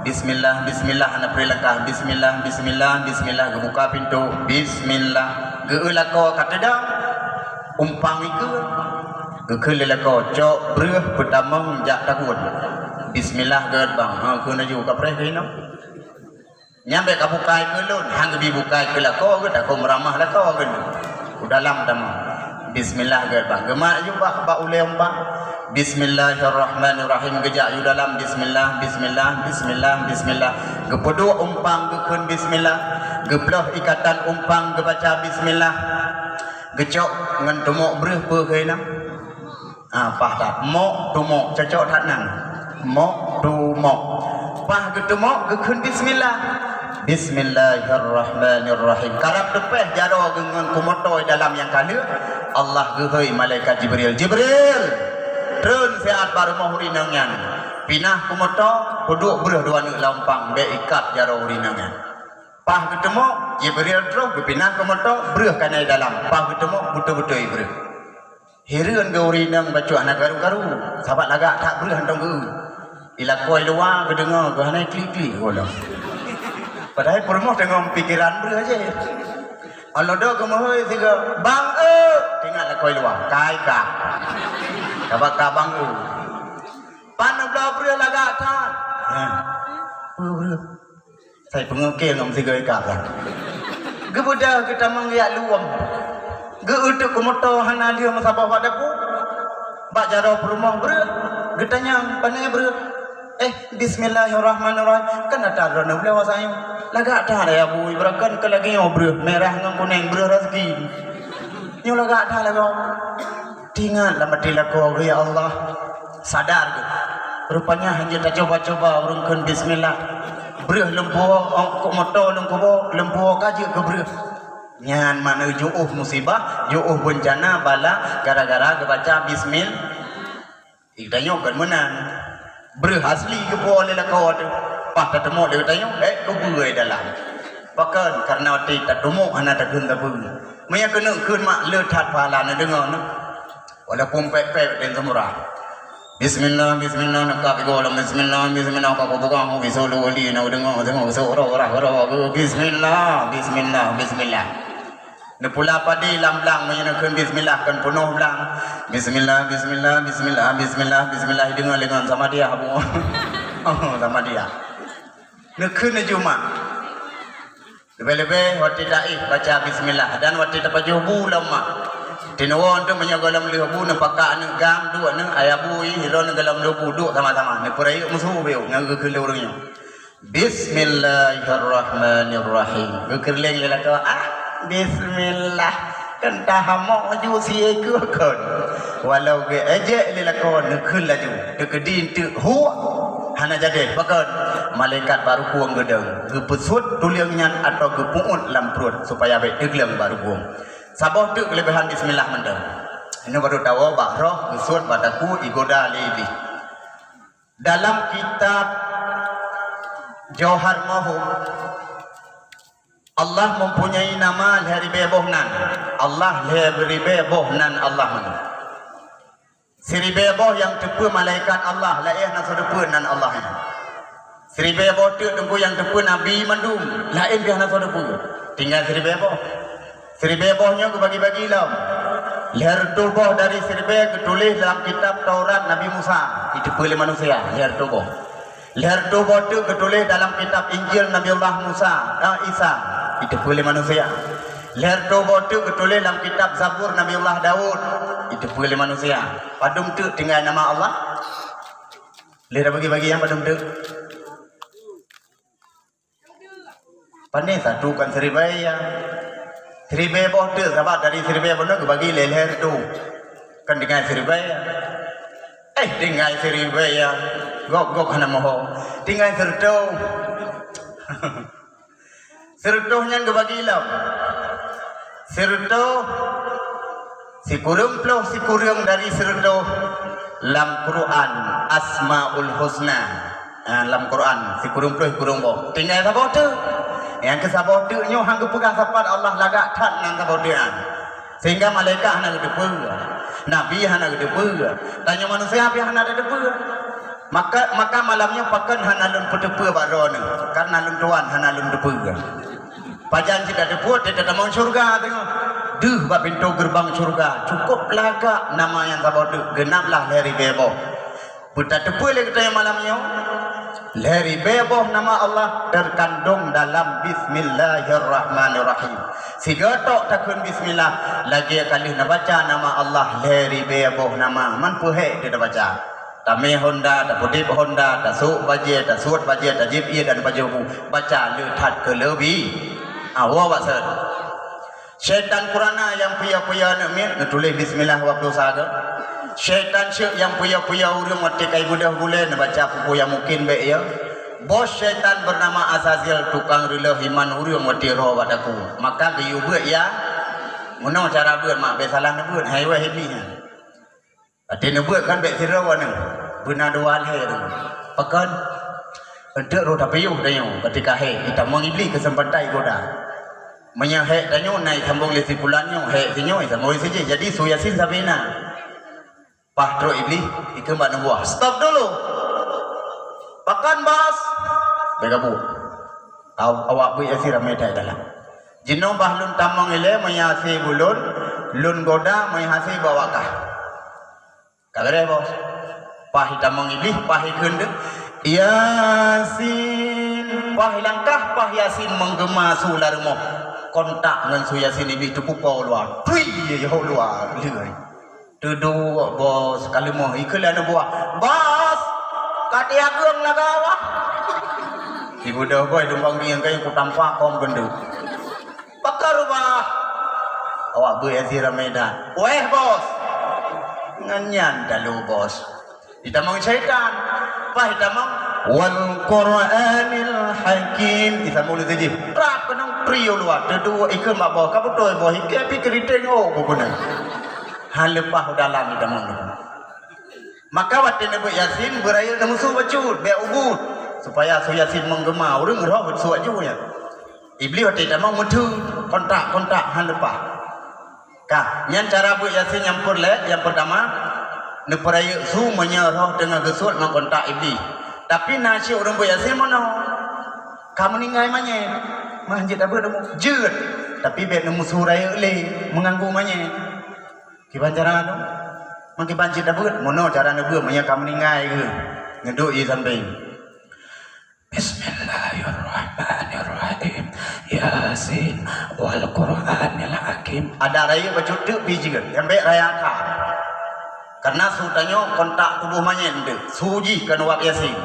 bismillah anak beri langkah bismillah kebuka pintu bismillah geulako kata dah umpang iku gekelelako cok beri pertama jak takut bismillah gerd bang ha kena juga preh kena nyampe kabukai ke lun hang bi bukai ke lako ke tak meramah lako ke dalam tamam bismillah gerbang gemak juga pak uleh umpang bismillahirrahmanirrahim gejak yu dalam bismillah gepedu umpang gekun bismillah geploh ikatan umpang gebaca bismillah gecok ngan tumok breh pe keina pah tak mok tumok cocok tak nang mok tumok pah getumok gekun bismillah bismillahirrahmanirrahim karab depeh jaro dengan kumotoy dalam yang kala Allah gehoi malaikat Jibril trun sehat baru mau rinangan pinah kumoto duduk berah dua nak lampang be ikat jaro rinangan pah ketemu Jibril terus pinah kumoto berah kanai dalam pah ketemu betul-betul Jibril hireun ge urinang bacu anak garu-garu sahabat lagak tak berah dong ge ilakoi luar ke dengar ke hanai klik-klik golong padahal permoh dengan pikiran ber aja. Kalau dah kemohoi tiga bang tinggal lakoi luar kai ka. Kabak bang pan bla ber lagak tan. Saya pengekeh ngam tiga ka lah. Gebudah kita menggiat luam. Ge utuk kemoto hana dia masabah padaku. Bak jaro perumah ber. Getanya panai ber. Bismillahirrahmanirrahim. Kan ada rana boleh wasayu. Lagak dah ya bu. Ibaratkan ke lagi yang ber. Merah dengan kuning ber rezeki. Nyo lagak dah lagu. Tinggal lama dilaku ya Allah. Sadar ke. Rupanya hanya tak coba-coba urungkan bismillah. Ber lempuh kok motor lempuh kaji ke ber. Nyan mana ju'uh musibah, ju'uh bencana bala gara-gara kebaca bismillah. Tanya kan menang. Berhasli ke boleh lah kau ada. Pak tak temu dia tanya, kau buai dalam. Bahkan karena waktu tak temu anak tak guna pun. Maya kena kun mak letat pahala nak dengar nak. Walaupun pek-pek dan semurah. Bismillah, bismillah nak kau golam bismillah, bismillah kau bukan aku bisa luli nak dengar orang. Bismillah, bismillah, bismillah. Nak pula padi lam-lam maya nak kun bismillah kan penuh belang. Bismillah, bismillah, bismillah, bismillah, bismillah dengan sama dia abu. Sama dia. Nak kun Jumat. Lebih-lebih waktu da'i baca bismillah dan waktu dapat jubu lama. Tinawan tu menyaga dalam lebu nak pakak nak gam dua nak ayabu hiro nak dalam lebu duk sama-sama. Nak perai musuh beu nak gekele orangnya. Bismillahirrahmanirrahim. Gekeleng lelaka Bismillah kan tahamu maju si ke kan walau ke aje lelaka nak laju dekedin tu hu hana jadi bahkan malaikat baru kuang gedeng gepesut tuliangnya atau gepuun lam perut supaya baik deglem baru kuang sabah tu kelebihan bismillah mendem ini baru tahu bahroh gesut badaku igoda lebi dalam kitab Jauhar Mahum Allah mempunyai nama hari bebohnan. Allah hari bebohnan Allah mana? Siri beboh yang tepu malaikat Allah laih nak sedepu nan Allah. Siri beboh tu tunggu yang tepu Nabi mandum lain dia nak sedepu. Tinggal siri beboh. Siri bebohnya ke bagi-bagi lam. Leher tubuh dari siri beboh tulis dalam kitab Taurat Nabi Musa. Itu boleh manusia leher tubuh. Leher tubuh tu ketulis dalam kitab Injil Nabi Allah Musa, Isa. Itu boleh manusia. Leher tubuh tu ketulis dalam kitab Zabur Nabi Allah Daud. Itu boleh manusia. Padum tu tinggal nama Allah. Leher bagi-bagi yang padum tu. Pandai satu kan seribaya. Seribaya boh tu sebab dari seribaya boh tu bagi leher tu. Kan dengan seribaya. Tinggal seribaya. Gok hana moho. Tinggal serto. Sertohnya kebagi lam. Serto si kurung dari serto lam Quran Asmaul Husna. Lam Quran si kurung boh. Tinggal sabot tu. Yang ke sabot tu nyo hang pegang sapat Allah lagak tat nang sabot dia. Sehingga malaikat hana gedepe. Nabi hana gedepe. Tanya manusia apa hana gedepe. Maka malamnya pakan hanalun pedepe barone karena lun tuan hanalun depe. Pajan tidak depe dia tak mau surga tengok. Duh bab pintu gerbang surga cukup laga nama yang sabot genaplah leri bebo. Buta depe le kita malamnya. Leri bebo nama Allah terkandung dalam bismillahirrahmanirrahim. Siga tok takun bismillah lagi kali nak baca nama Allah leri bebo nama man puhe dia baca. Tame Honda, tak putih Honda, tak suuk baje, tak suut baje, tak jip ia dan baju baca letat ke lebih. Awak baca. Syaitan Qurana yang puya-puya nak mir, nak tulis bismillah waktu saga. Syaitan syek yang puya-puya urang mati kai budah boleh nak baca buku yang mungkin baik ya. Bos syaitan bernama Azazil tukang rela iman urang mati roh wadaku. Maka biu buat ya. Mana cara buat mak besalah nak buat hai wah happy. Ada nak buat kan baik sirawan ni. Benar dua hal tu. Pakan untuk roda payuh danyo ketika kita mengibli kesempatan goda. Menyahek danyo naik sambung lesi pulannya hek sinyo sama saja. Jadi suyasin sabina. Pahtro iblis ikut mbak buah. Stop dulu. Pakan bas. Begabu. Awak bu yasi ramai dah dalam. Jino bahlun tamang ile menyasi bulun lun goda menyasi bawakah. Kagak bos. Pahi tamang iblis, pahi kendek. Yasin. Pahi langkah, pahi yasin menggema sular moh. Kontak dengan su yasin iblis tu pupau luar. Tui, jauh luar. Lirih. Duduk bos kali mau ikut lah buah. Bos, kati agung lah kawah. Ibu dah boy dumpang yang kayak ku tampak kom gendut. Pakar rumah. Awak berzira Medan. Weh bos. Nganyan dalu bos. Ditamang syaitan. Apa ditamang? Wal Qur'anil Hakim. Isa mulu saja. Rak kenang trio luar. Dua ikut mak bos. Kamu tuh bos. Hingga pikir ditengok bukan. Hal lepah dalam ditamang. Maka waktu Nabi Yasin beraya musuh bacut. Biar ubud. Supaya so Yasin menggema. Orang ngerah bersuat juga. Iblis waktu ditamang mutu. Kontak hal lepah. Kah, yang cara buat Yasin yang perle, yang pertama, neperaya su menyerah dengan gesut mengkontak iblis. Tapi nasi orang buat Yasin mana? Kamu ninggai mana? Manjit apa demu? Jut. Tapi biar nemu suraya le mengganggu mana? Kiban cara tu? Mungkin banjit apa? Mana cara nebu? Mana kamu ninggai ke? Ngeduk ye sampai. Bismillahirrahmanirrahim. Yasin wal Qur'anil Hakim. Ada raya baca tu biji kan? Yang baik raya akar. Karena sutanya kontak tubuh manyen tu. Suji kan wak Yasin.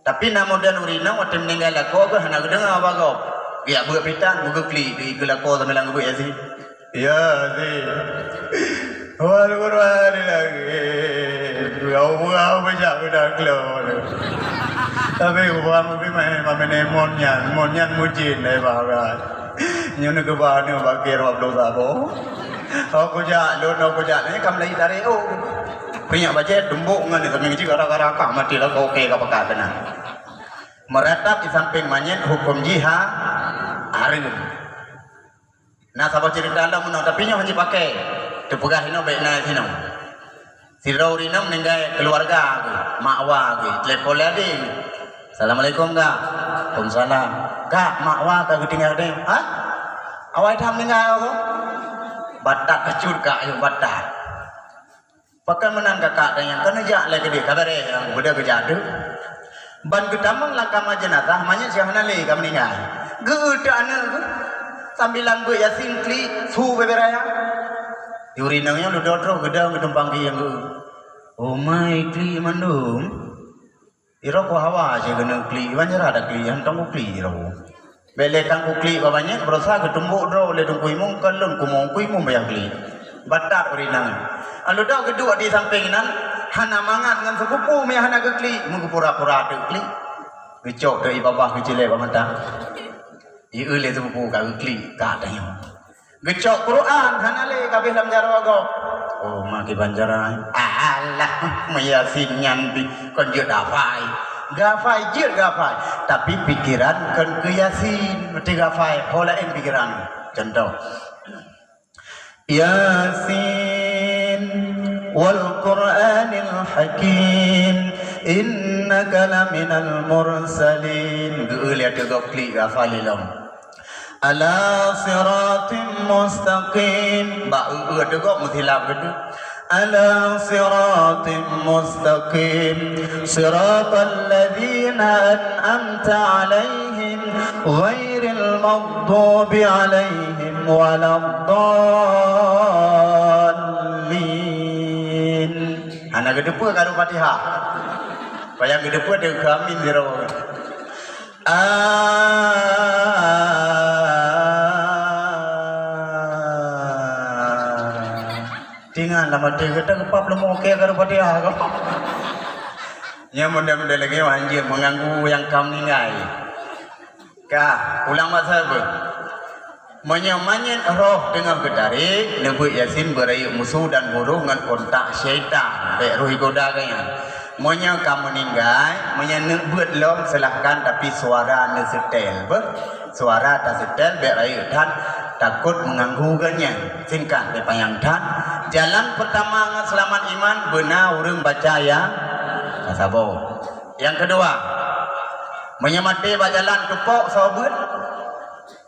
Tapi namun dan urina waktu meninggal lako ke hendak dengar apa kau? Ya buat pitan, buat kli di gelako sambil langgu Yasin. Yasin wal Qur'anil Hakim. Kau buat baca udah keluar. Tapi uang mungkin mana monyan mujin deh bagai. Nyuruh ke bahan ni bagi rob dosa bo. Aku jalan, aku jalan ni kamu lagi tarik oh. Punya baca tumbuk ngan ni tapi ngisi gara-gara kak mati lah kau okey kau pakai benar. Meratap di samping manyen hukum jihad harim. Nah sahabat cerita dalam mana tapi nyo hanya pakai. Terpegah hino baik naik hino. Si Raurina meninggal keluarga aku, makwa aku, telepon lagi. Assalamualaikum kak. Waalaikumsalam. Kak, makwa kak tinggal deh. Hah? Awak dah meninggal aku? Batak kecut kak, yang batak. Pakai menang kakak dan yang kena jak lagi dia. Kabar yang muda kerja tu. Ban ketamang langkah jenazah, banyak siapa nali kak meninggal. Gede anak sambilan gue Yasin kli, su beberaya. Yurinangnya lu dodro gedang tumpang yang gue. Oh my kli mandum. Iro ko hawa aja kena kli. Banyak ada kli yang tangguh kli iro. Bele tangguh kli banyak berusaha ketumbuk dro oleh tunggu imung kalun kumong kuimung bayang kli. Batar urinang. Alu dah kedua di samping nan hana mangat dengan sepupu me hana ke kli mengpura-pura tu kli. Gecok dari babah kecile pamata. Ieu le sepupu ka kli ka tanya. Gecok Quran hanale kabeh lam jarawago. Oh maki banjaran. Alah Yasin nyambi kon je dafai. Gafai je gafai. Tapi pikiran kon ke Yasin mesti gafai pola ing pikiran. Contoh. Yasin wal Qur'anil Hakim innaka laminal mursalin. Geul ya tegok kli gafalilam. Ala siratim mustaqim. Ba tegok mutilab gitu. Ala siratim mustaqim siratal ladzina an'amta 'alaihim ghairil maghdubi 'alaihim waladdallin. Ana gedepe karo Fatihah. Bayang gedepe de gamin diro. Tinggal lama dia kata kepap lemu okey karo Fatihah kau. Nya mudah-mudahan lagi anjir mengganggu yang kamu ningai. Kah ulang masa apa? Menyamanyin roh dengan gedari Nabi Yasin berayu musuh dan buruh dengan kontak syaitan. Baik roh goda kaya. Monya kamu ninggai, monya buat lom silahkan tapi suara ne setel, suara tak setel berayu dan takut mengganggukannya. Singkat dipayang dan jalan pertama selamat iman benar urang baca yang sabo. Yang kedua, menyamati jalan tupok sahabat.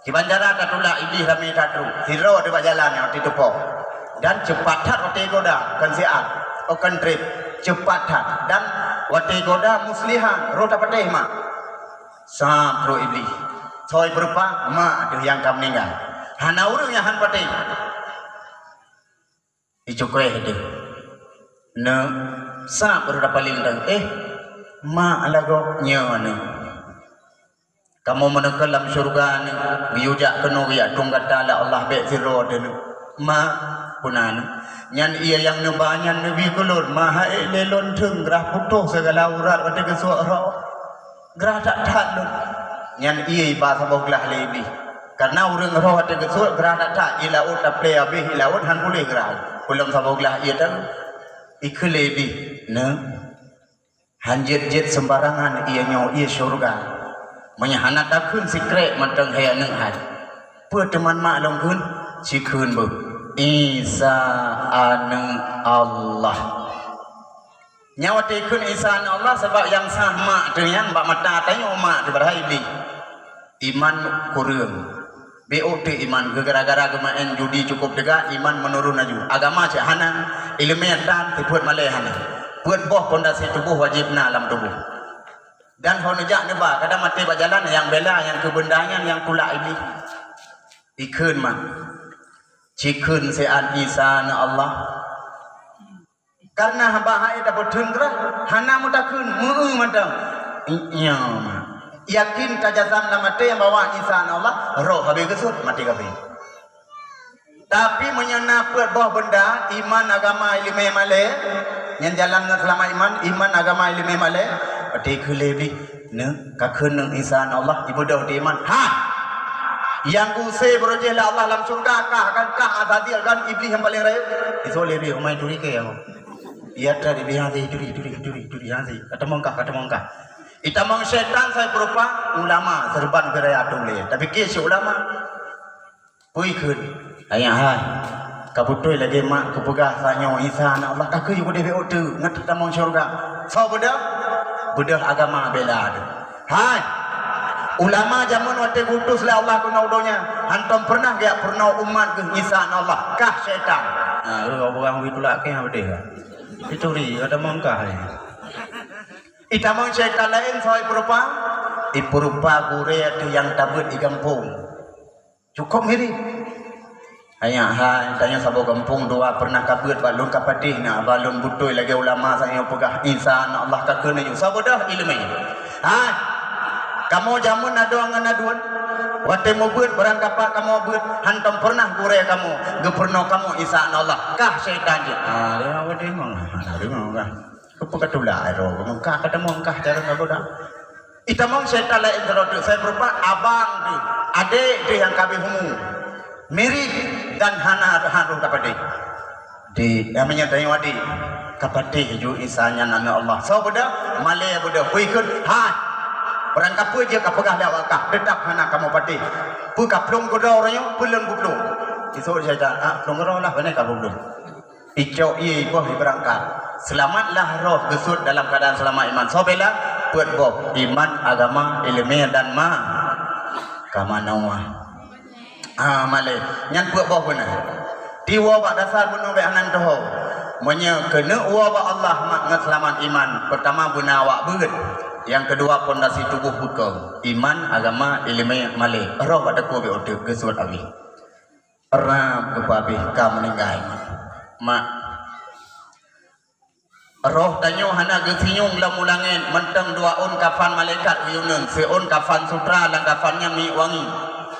Di bandara tatula iblis kami tatu. Hero di jalan yang ditupok. Dan cepat hat waktu goda kan siap. Akan trip cepat hat dan waktu goda muslihan roh dapat deh mak. Sapro iblis. Soy berupa mak ada yang kami meninggal. Hana urang yang han patih. Icukai dia. Ne sa berada paling dah. Ma alago nyo ni. Kamu menekal dalam syurga ni. Yujak kena ya tunggat tala Allah baik zero dia ni. Ma punan. Nyan ia yang nebanyan Nabi kulur. Maha lelon theng gerah putuh segala urat pada kesuara. Gerah tak tak lun. Nyan ia bahasa boglah lebih. Karena orang roh ada kesuat gerah tak tak. Ilaut tak play habis. Ilaut han boleh gerah. Pulang saboglah ia dah. Ikut lebih. Ne. Hanjit-jit sembarangan ia nyawa ia syurga. Menyahanat takun sikret matang haya neng hai. Pu teman mak long kun sikun bu. Isa aneng Allah. Nyawa tekun Isa aneng Allah sebab yang sama tu yang bak mata tanya mak tu berhaili. Iman kurang. BOT iman gara-gara gemain judi cukup juga iman menurun aju. Agama cak hana ilmu dan tipuat malai hana. Buat boh pondasi tubuh wajib na dalam tubuh. Dan honejak neba kadang mati berjalan yang bela yang kebendangan yang pula ini. Ikun mah. Cikun sean Isa na Allah. Karena hamba hai dapat tenggerah hana mutakun mu madam. Iya mah. Yakin kajazam na mati yang bawa Isa na Allah roh habis kesut mati kabeh. Tapi menyenaput boh benda iman agama ilmu malai yang jalan selama iman agama ilmu malai pati kelebi ne kakun nang Isa na Allah ibu dah di iman ha yang usai berjeh la Allah dalam surga kah azadil kan iblis yang paling raya itu lebi umai duri ke yang ia tadi bihanti duri hanti kata mongkah itamang syaitan saya berupa ulama serban beraya atung le tapi kes ulama pui kun ayah hai kabutoi lagi mak kepegah sanyo Isa na Allah kakeu juga debe otu ngat tamang syurga so bedah agama bela ada hai ulama zaman waktu putus lah Allah kena udonya hantam pernah gak pernah umat ke Isa na Allah kah syaitan orang itulah ke yang beda itu ri ada mangkah ni itamang syaitan lain soal berupa gure itu yang tabut di kampung cukup mirip ayah hai tanya sabo kampung dua pernah kabut balun kapatih na balun butoi lagi ulama saya pegah Isa na Allah ka kena ju sabo dah ilmu hai kamu jamun aduan wate mo beut barang kapak kamu beut hantam pernah gure kamu ge pernah kamu Isa na Allah kah syaitan je dia wate mang kah kepekatulah ero mengkah kata mengkah cara ngaboda itamang syaitan lain terus saya berupa abang tu adik tu yang kabeh humu mirip dan hana haru kapade di namanya tanya wadi kapade ju Isa-nya nana Allah so boda malay boda puikun ha orang kapu je kapegah dak wakah tetap hana kamu pati pu kaplong godo orangnya pulen buplong iso syaitan plong godo lah bane kaplong icau i boh berangkat selamatlah roh gesut dalam keadaan selamat iman so bela buat boh iman agama ilmu dan ma kamanawa malay nyan buat boh benar diwa bak dasar bunuh be anan doh menye kena wa ba Allah mak ngeselamat iman pertama guna awak beut yang kedua pondasi tubuh buka iman agama ilmu malay roh pada ku be otak gesut abi ram kepabi kam meninggal mak roh tanyo hana gesinyung lamulangin mentang dua on kafan malaikat uyunan seon kafan sutra lang kafannya mi wangi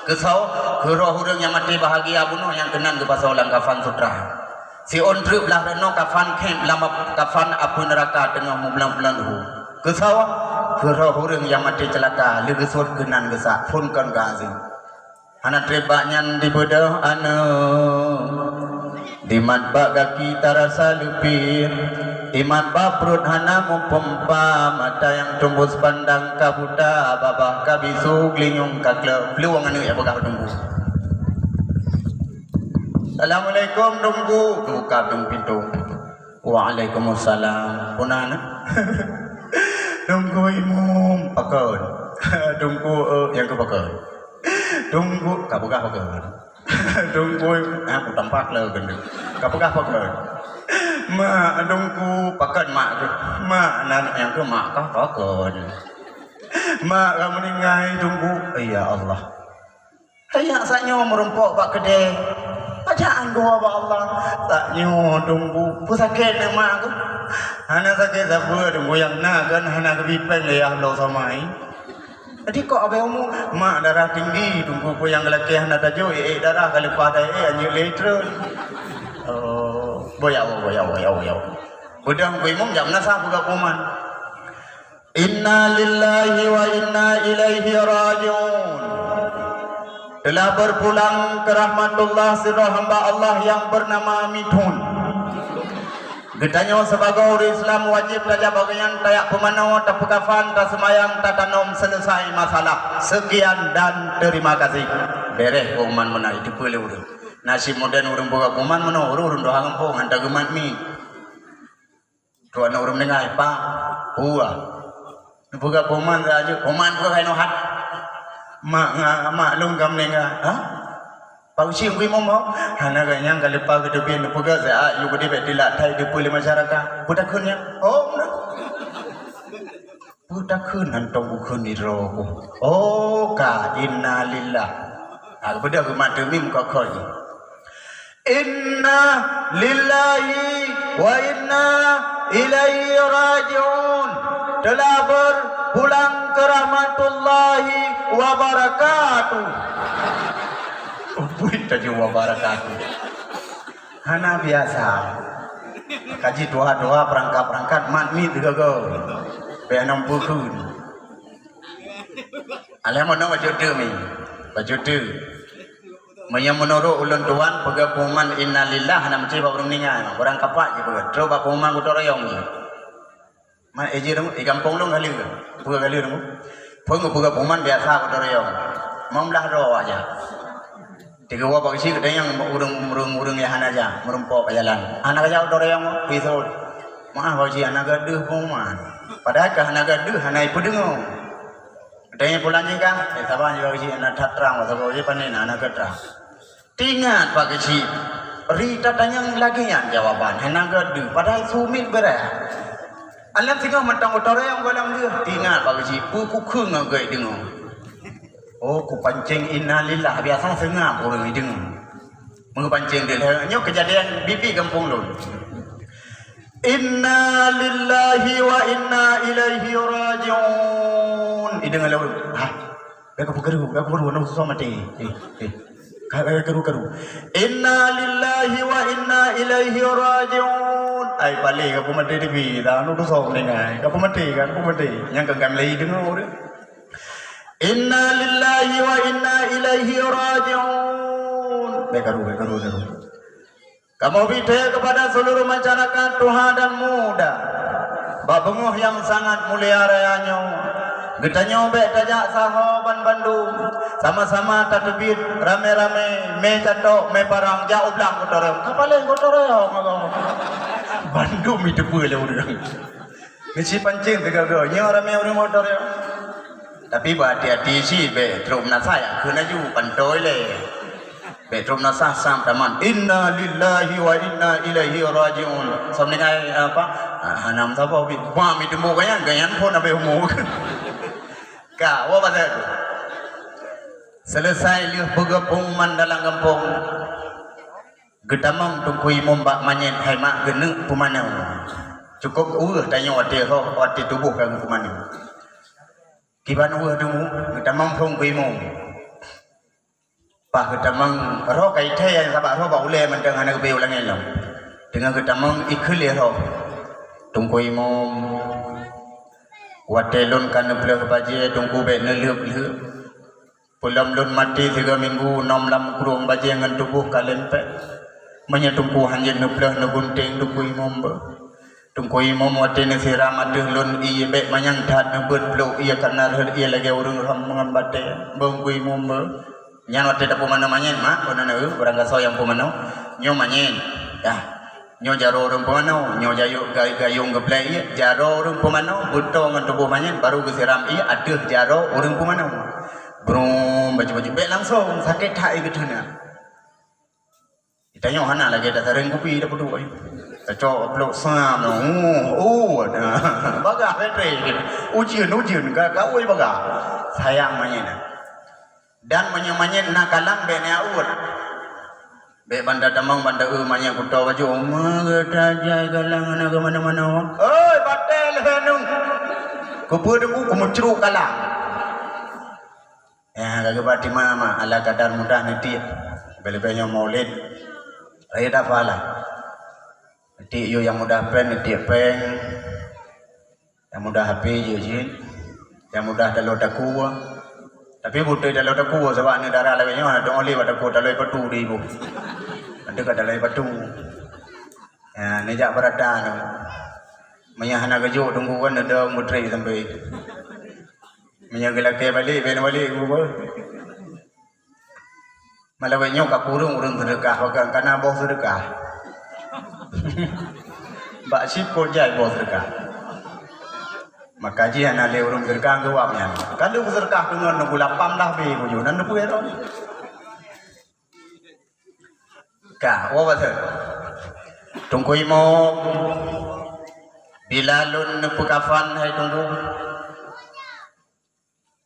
kesau ke roh urang yang mati bahagia bunuh yang kenan ke pasau lang kafan sutra seon trip lah reno kafan kem lama kafan apu neraka tengah bulan-bulan hu kesau ke roh urang yang mati celaka le gesut kenan gesak pun kan gazi hana trebaknya di bedah anu di matbak kaki tarasa lupir imat baprut hana mumpempa mata yang tumbuh sepandang kabuta babah kabisu glinyung kakle peluang anu ya bagah tunggu Assalamualaikum tunggu buka pintu Waalaikumsalam punana tunggu imum pakon tunggu yang kepakon tunggu kabuka pakon tunggu aku tampak le gendeng kapagah pakon ma tunggu pakon mak nan yang ke mak kah pakon mak kamu ningai tunggu ya Allah kayak saknya merumpok pak kedai aja Kaan doa ba Allah tak nyo tunggu pusakit na mak ko. Hana sakit sabur tunggu yang na kan hana kebipeng le Allah samai. Jadi kok abe mu mak darah tinggi tunggu ko yang lelaki hana tajo darah kali pada anjir liter. Oh boya. Udah ko imam jam nasa buka kuman. Inna lillahi wa inna ilaihi rajiun. Telah berpulang ke rahmatullah sirah hamba Allah yang bernama Mithun. Getanya sebagai orang Islam wajib belajar bagian tayak pemanau, tak pekafan, tak semayang, tak tanam, selesai masalah. Sekian dan terima kasih. Bereh kuman mana itu boleh urut. Nasi modern urung buka kuman mana urung doa ngampung hantar gemat mi. Tuan urung dengar apa? Buah. Buka kuman saja. Kuman buka kain hat. Mak lung kam nenga. Ha? Pau si kui mom ho. Hana ganyang kali pa ke depan buka saya yu gede betila thai de puli masyarakat. Budak kun ya. Oh. Budak kun antong kun ni ro. Oh ka inna lillah. Aku budak kumat demi muka koi. Inna lillahi wa inna ilaihi rajiun. Telah berpulang ke rahmatullahi wa barakatuh. Tajuk wa barakatuh. Hana biasa. Kaji doa-doa perangkat-perangkat matmi tiga-tiga. Beanam pukun. Alhamdulillah baju tu mi. Baju tu. Menyang menurut ulun tuan pegapuman innalillah hana mesti baru ningan. Orang kapak je pegat. Terus bapuman kutorayong ni. Mak eji dong, kampung dong kali ke? Buka kali dong. Buka puman biasa kutorayong. Mamlah doa aja. Tiga wabak sih kita yang urung ya aja, merumpok jalan. Anak aja kutorayong pisau. Maaf bagi anak gaduh puman. Padahal kah anak gaduh anak ibu dengung. Katanya pulang juga, sabar juga bagi anak tatrang, sabar bagi panen anak gadrah. Tingat pak kecil. Rita tanya lagi yang jawaban. Anak gaduh. Padahal sumit berat. Alam singa matang utara yang balam dia. Ingat bagi si ku keng agai dengung. Oh ku pancing innalillah biasa sengap orang dengung. Mengepancing dia. Nyo kejadian bibi kampung lu. Inna lillahi wa inna ilaihi rajiun. Idengar lalu. Ha. Aku keru nak susah mati. Keru. Inna lillahi wa inna ilaihi rajiun. Ai balik aku mati di bida, nu tu som ni ngai. Aku mati. Yang kagam lagi dengar. Inna lillahi wa inna ilaihi rajiun. Bekaru. Kamu bida kepada seluruh masyarakat Tuhan dan muda. Babenguh yang sangat mulia rayanya. Getanya bek tajak sahaban Bandung. Sama-sama tatbit rame-rame me catok me parang jauh belang kotorong. Kapaleng kotorong. Bandung itu boleh orang. Nasi pancing tiga-tiga. Nyo rame orang motor ya. Tapi hati-hati sih be trum nasa ya. Kena ju pantoi le. Be trum nasa sam taman. Inna lillahi wa inna ilaihi rajiun. Sampai ngai apa? Hanam sapa bi. Wah mi temu ganyan pun abe umur. Ka, apa pasal tu? Selesai lihat bergabung dalam kampung. Getamang tungkui mombak manyen hai mak genuk pumanau. Cukup tanya wati tubuh kan pumanau. Kiban demu getamang tungkui mom. Pak getamang roh kai the yang sabak roh baule mendang anak be ulang elong. Dengan getamang ikul roh. Tungkui mom. Watelun kan belah baje tungku be neleup. Pulam lun mati 3 minggu 6 lam kurung baje ngan tubuh kalempek. Menyetungku hanjen neblah negunting tungku imam ba. Tungku imam wate ne siram aduh lun iye be manyang dat nebut blok iya kana rel iya lagi urung ram ngan bate. Bangku imam ba. Nyan wate dapu mana manyen mak ona ne urang gaso yang pumano. Nyo manyen. Ya. Nyo jaro orang pemano, nyo jayu gayung geblai iya, jaro orang pemano, buto ngan tubuh manyen baru gesiram iya, aduh jaro orang pemano. Brum baju be langsung sakit tak gitu na. Ditanya hana lagi dah sering kopi dah berdua. Cocok blok sam ada. Baga petre. Ujian ka oi baga. Sayang manyen. Dan manyen nakalang be ne aur. Be banda tamang banda manya kuto baju magadajai galangan ke mana-mana. Oi batel henung. Kupuduku kumucru kalang. Ya kagak bati mama ala kadar mudah nanti. Beli-belinya maulid. Raya pala. Nanti yo yang mudah pen nanti peng. Yang mudah HP yo jin. Yang mudah download aku. Tapi butuh download aku sebab ni darah lagi nya ada oli pada ku download patu di ibu. Ada kat download patu. Ya ni jak berada ni. Menyahana kejuk tunggu kan ada mutri sampai. Menyagala ke balik ben balik ku. Malah banyak kat kurung sedekah bukan karena bos sedekah. Bak sip ko jai bos sedekah. Maka jian ale urung sedekah ke wapnya. Kalau sedekah dengan nunggu 8 dah be ku jo nan pu ero. Ka wa betul. Tungkui mo bilalun nepukafan hai tunggu.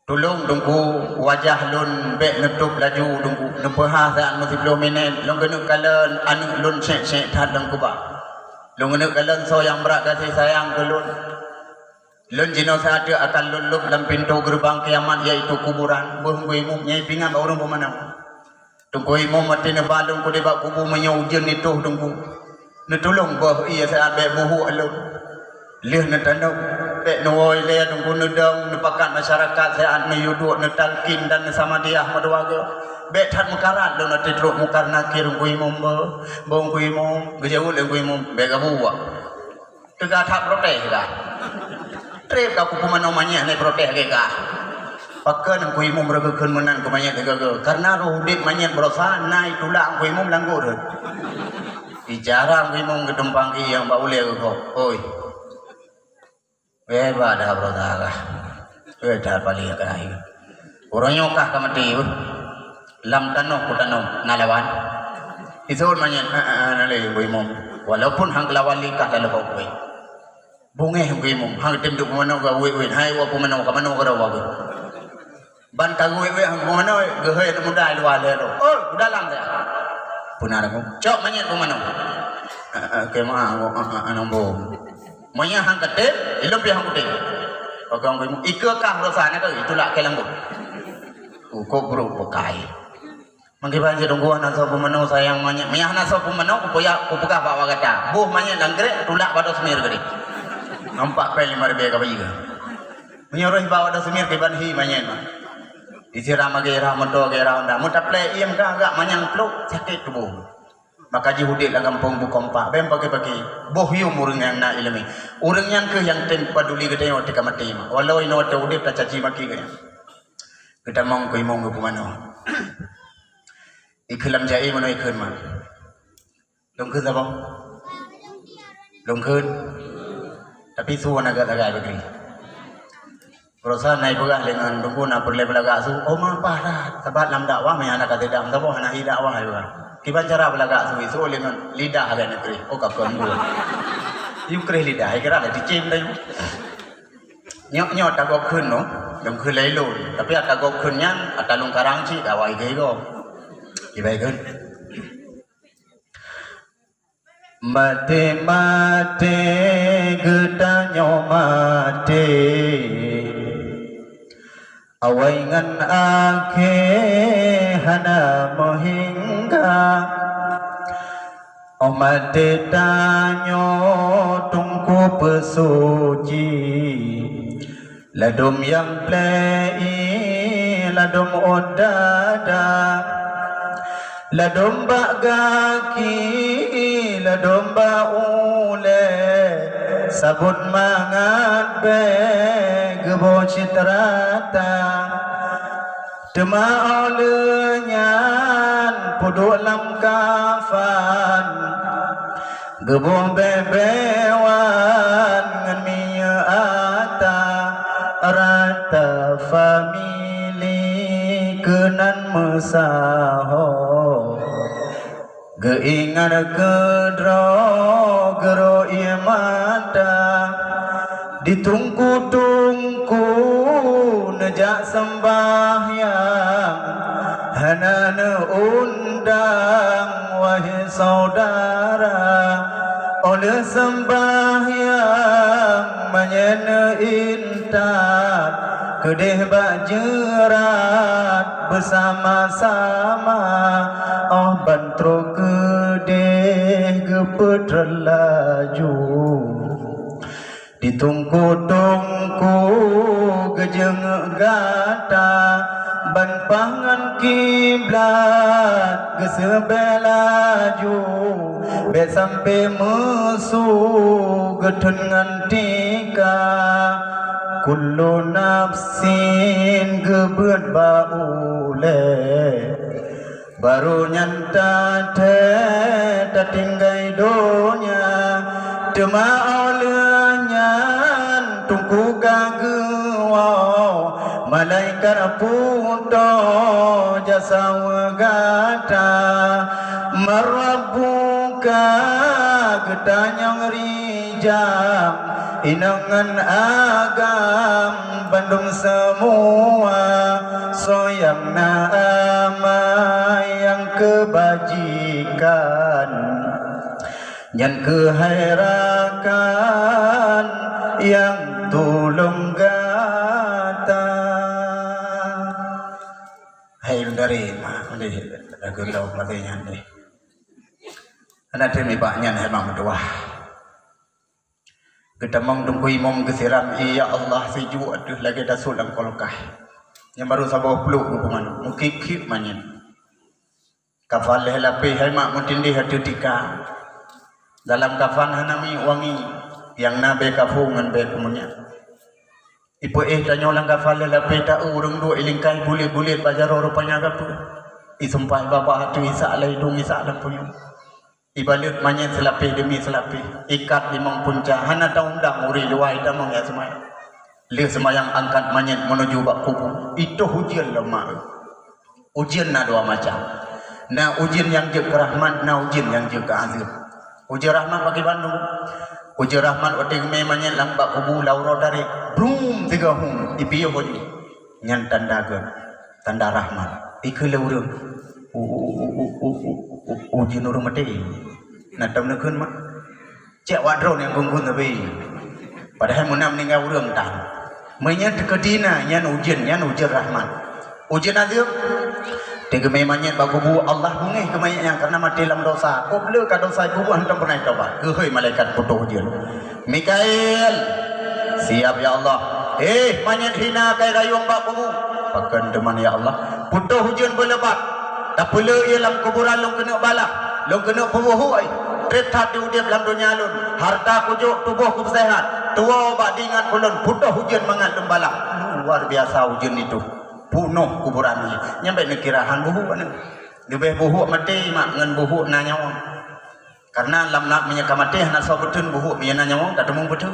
Tolong tunggu wajah lun bek nutup laju tunggu nepah saan mesti 10 minit long kena kalen anu lun sek that dang kuba long kena kalen so yang berat kasih sayang ke lun jenazah ada akan lulup dalam pintu gerbang kiamat iaitu kuburan bohong imum nyai pingan orang pemanang tunggu imum mati ne balung ku debak kubur menyaujen itu tunggu ne tolong bah ia saat bek buhu alun leh ne tandau bek nuoi le tunggu nedang nepakat masyarakat saat meyuduk netalkin dan sama dia madwaga bek that mekarat lo nanti teruk mukar nakir ku imum bong ku imum gejau le ku imum bek gabuwa tega tak protes dah trip ka ku namanya ni protes ke ka pakan ku imum regekeun menan ku manya tega karena roh dik manya berosa naik tulang ku imum langgur bicara ku imum gedempang ki yang ba ule ko oi beba dah berotaga dah paling kai orang nyokah ka mati lam tanok ku tanok nalawan izon manya nale ku imum walaupun hang lawan likah dalam kowe bunge ku imum hang tenduk mano ga we hai wa pumano ka mano ka rawa ban ka we hang mano ge he muda luar le ro oh dalam dia punara ku cok manya pumano ke ma anombo manya hang kate ilom pi hang kute pagang ku imum ikakah rosana ka itulah ke langgo ko bro pakai manggiban je tunggu anak so pumano sayang manya anak so pumano ku poya ku buka bawa kata buh manya langgrek tulak pada semir gede nampak pel 5 ribu ka bayiga menyuruh bawa dah semir ke banhi manyen disiram age rahmato ge raunda mutaple iem ka agak manyang pluk sakit tubuh maka jihudi lang kampung bukompa bem pagi-pagi boh yu murung yang na ilmi urang yang ke yang tem paduli gede wate ka mati ma walau ino wate udip ta caci maki ge kita mong ko imong ko mano iklam jai mano ikun ma longkeun apa longkeun tapi suan agak begini. Proses naik pegang dengan tunggu nak perle belaga su. Oh mah parah. Sebab dalam dakwah mai anak kata dak tahu anak hidak dakwah juga. Kiban cara belaga su itu dengan lidah agak negeri. Oh kakon bu. Yu kreh lidah kira ada dicim dah. Nyok tak gok kun no. Dong kun lelu. Tapi tak gok kunnya ada lungkarang ci dakwah ige go. Ibai kun. Mate mate gedanyo mate awai ngan ake hana mohingga o mate tanyo tungku pesuci ladum yang plei ladum odada ladum bagaki ladum baule sabun mangat be gebo citrata tema olenyan pudu lam kafan gebo bebewan ngan miya ata rata famili kenan mesaho geingar kedro gero imada ditungku-tungku nejak sembahyang hanana undang wa wahai saudara, oleh sembahyang menyena intat, kedih bak jerat bersama-sama. Oh bantro kedih gepet relaju, ditungku-tungku gejeng gata, ban pangan kiblat gesebelaju, be sampai musuh gedun ngantika, kullu nafsin gebet baule, baru nyanta te tinggai donya, cuma olehnya tungku gagau, malaikat puto jasa wagata, marabuka getanyang rijam, inangan agam Bandung semua, soyang nama yang kebajikan, yang keherakan, yang tulung gata. Hai dari mah ni lagu lau matanya ni. Anak demi banyak memang doa. Kita mengdungkui mom kesiram ya Allah sejuk aduh lagi dah sulang kolokah. Yang baru sabah peluk hubungan mukik manyen. Kafal lapi hai mak mutindi hatu tika. Dalam kafan hanami wangi yang nabe kafungan be kemunya. Ipo tanya ulang kafal lapi ta urung dua ilingkai bulit-bulit bajar rupanya gapu. Isumpai bapa hatu isa alai dung isa alam punya. Ibalut manyen selapih demi selapih, ikat limang punca, hana undang uri luai damang ya semaya. Lihat semayang angkat manyen menuju bak kubu. Itu ujian lemah. Ujian na dua macam. Na ujian yang je ke rahmat, na ujian yang je ke azab. Ujian rahmat bagi Bandung. Ujian rahmat waktu me manyen lang bak kubu lauro dari brum tiga hum ipiyo hoji. Nyan tanda ke tanda rahmat. Ikut lauro. Ujian orang mati, nak tahu nak mak, cek wadron yang gunggun tapi, padahal mana meninggal orang tan, menyen kedina, nyan ujian rahmat, ujian azab, tiga memangnya bagubu Allah bungeh kemayanya karena mati dalam dosa, kau bela ka dosa ibu hantam pernah coba, kehoi malaikat putus ujian, Mikael, siap ya Allah, manyen hina kai rayung bagubu, pakan teman ya Allah, putus ujian berlebat. Tak perlu ia dalam kuburan long kena balak, long kena pemuhui. Tretat di udiap dalam dunia lun. Harta kujuk tubuh ku sehat. Tua obat dingat kulun. Putuh hujan mangat balak. Luar biasa hujan itu. Punuh kuburan ini. Nyampe nekirahan buhu mana? Lebih buhu mati mak ngan buhu na nyawa. Karena lam nak menyeka mati hana sabutun buhu menyana nyawa tak temung betul.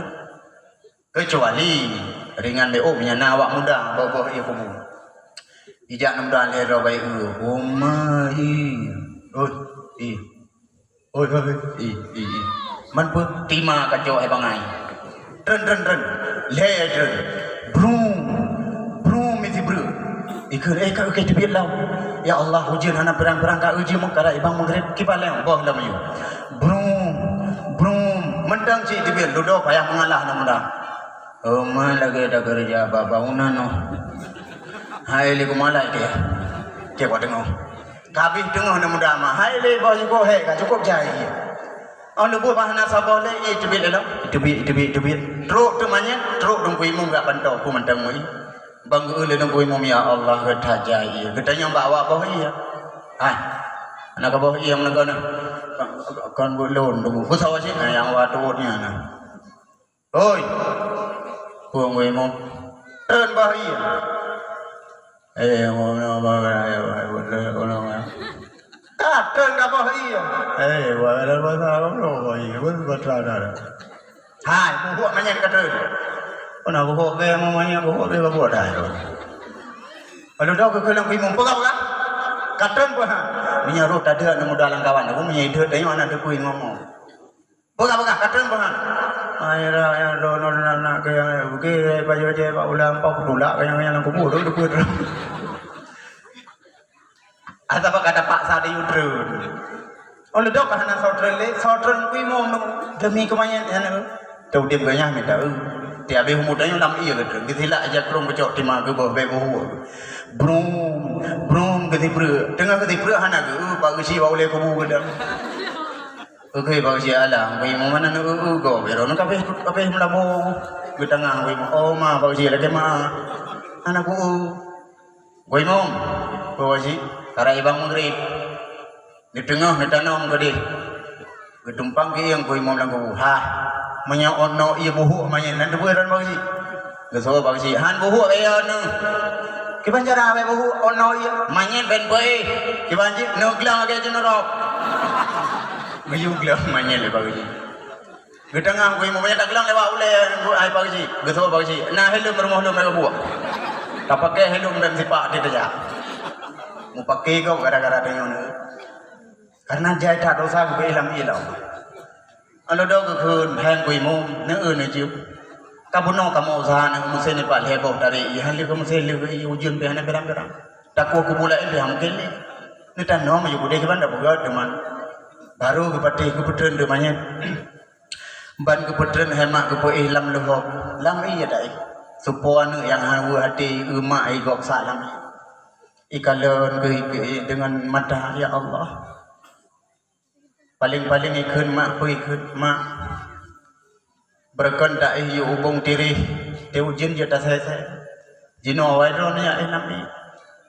Kecuali ringan beo menyana awak muda bawa ia kubu. Ijak namdan lera baik man pun tima kacau bangai ren le brum mesti bru ikut kau ke tebit lau ya Allah hujan hana perang-perang ka uji mengkara ibang maghrib kibaleng bah lam yu brum mendang ci tebit dodo payah mengalah namda lagi ada kerja babaunan no. Hai le kumalai dia. Cek buat tengok. Kabih tengok na muda mah. Hai le bau juga he, cukup jai. On lebu bahana sabau le itu bit dah. Itu bit. Truk tu manya, truk dong kuimu enggak pantau ku mentang mui. Bang le dong kuimu ya Allah kita jai. Katanya bawa bau iya. Hai. Anak bau iya menegana. Kan bolon dong. Ku sawa sih yang watutnya na. Oi. Ku kuimu. Ren bau iya. Trơn cả bao nhiêu? Vậy là bao sao cũng rồi, vẫn vẫn ra ra. Hai, bố hộ mà nhận cả trơn. Con nào bố hộ về mà nhận bố hộ về bố hộ đại rồi. Ở lúc đó cứ làm cái mồm bố gấp. Cả trơn bố ha. Mình nhớ rốt ta đưa nó một đoàn làm kawan, bố mình đưa đấy mà nó đưa quỳ ngomong. Bố gấp cả trơn bố ha. Ai ra rồi nó là cái bây giờ chơi bảo làm bọc đủ lạ cái yang cũng bố được quên rồi. Atau kata Pak Sadi Udrun. oleh dok hana sautren kui mau demi kemanya hana tau dia banyak minta dia be humudanya lam iya gitu gitila aja krong kecok di magu bawa be bawa brum geti bre tengah geti bre hana ge pak gesi bawa le kubu gedang oke pak gesi alam kui mau mana go bero no kape melabo getangah kui oh ma pak gesi lagi ma anakku kui mau bawa gesi karai bang maghrib di tengah ni tanam gede getumpang ke yang koi mau langgu ha manya ono ia buhu manya nanti bueran bagi geso bagi han buhu ayo nu kiban cara ave buhu ono ia manya ben boy kiban ji no glang age jenoro gayu glang manya le bagi getang koi mau manya tak glang lewa ule ai bagi geso bagi nah hello merumoh lo mereka buah tak pakai hello dan sipak dia saja mau pakai kau gara-gara dengan karena jai tak dosa gue ilam ilau. Alo do kekun hang gue mum ne ne jiu. Kabuno kamu usaha ne musen ne pak heboh dari ihan li kamu musen li ujun be hana berang-berang. Takku aku mulai be ham kene. Ni tan no me yude ke banda boga teman. Baru ke pati ke petren de manya. Ban ke petren hemak ke po ilam lohok. Lam iya dai. Supaya ne yang hawu hati emak ai gok salam. Ikalon ke dengan mata ya Allah. Paling-paling ikut mak pun ikut mak berkon tak hubung diri dia ujian je tak saya jino awal ni ya nami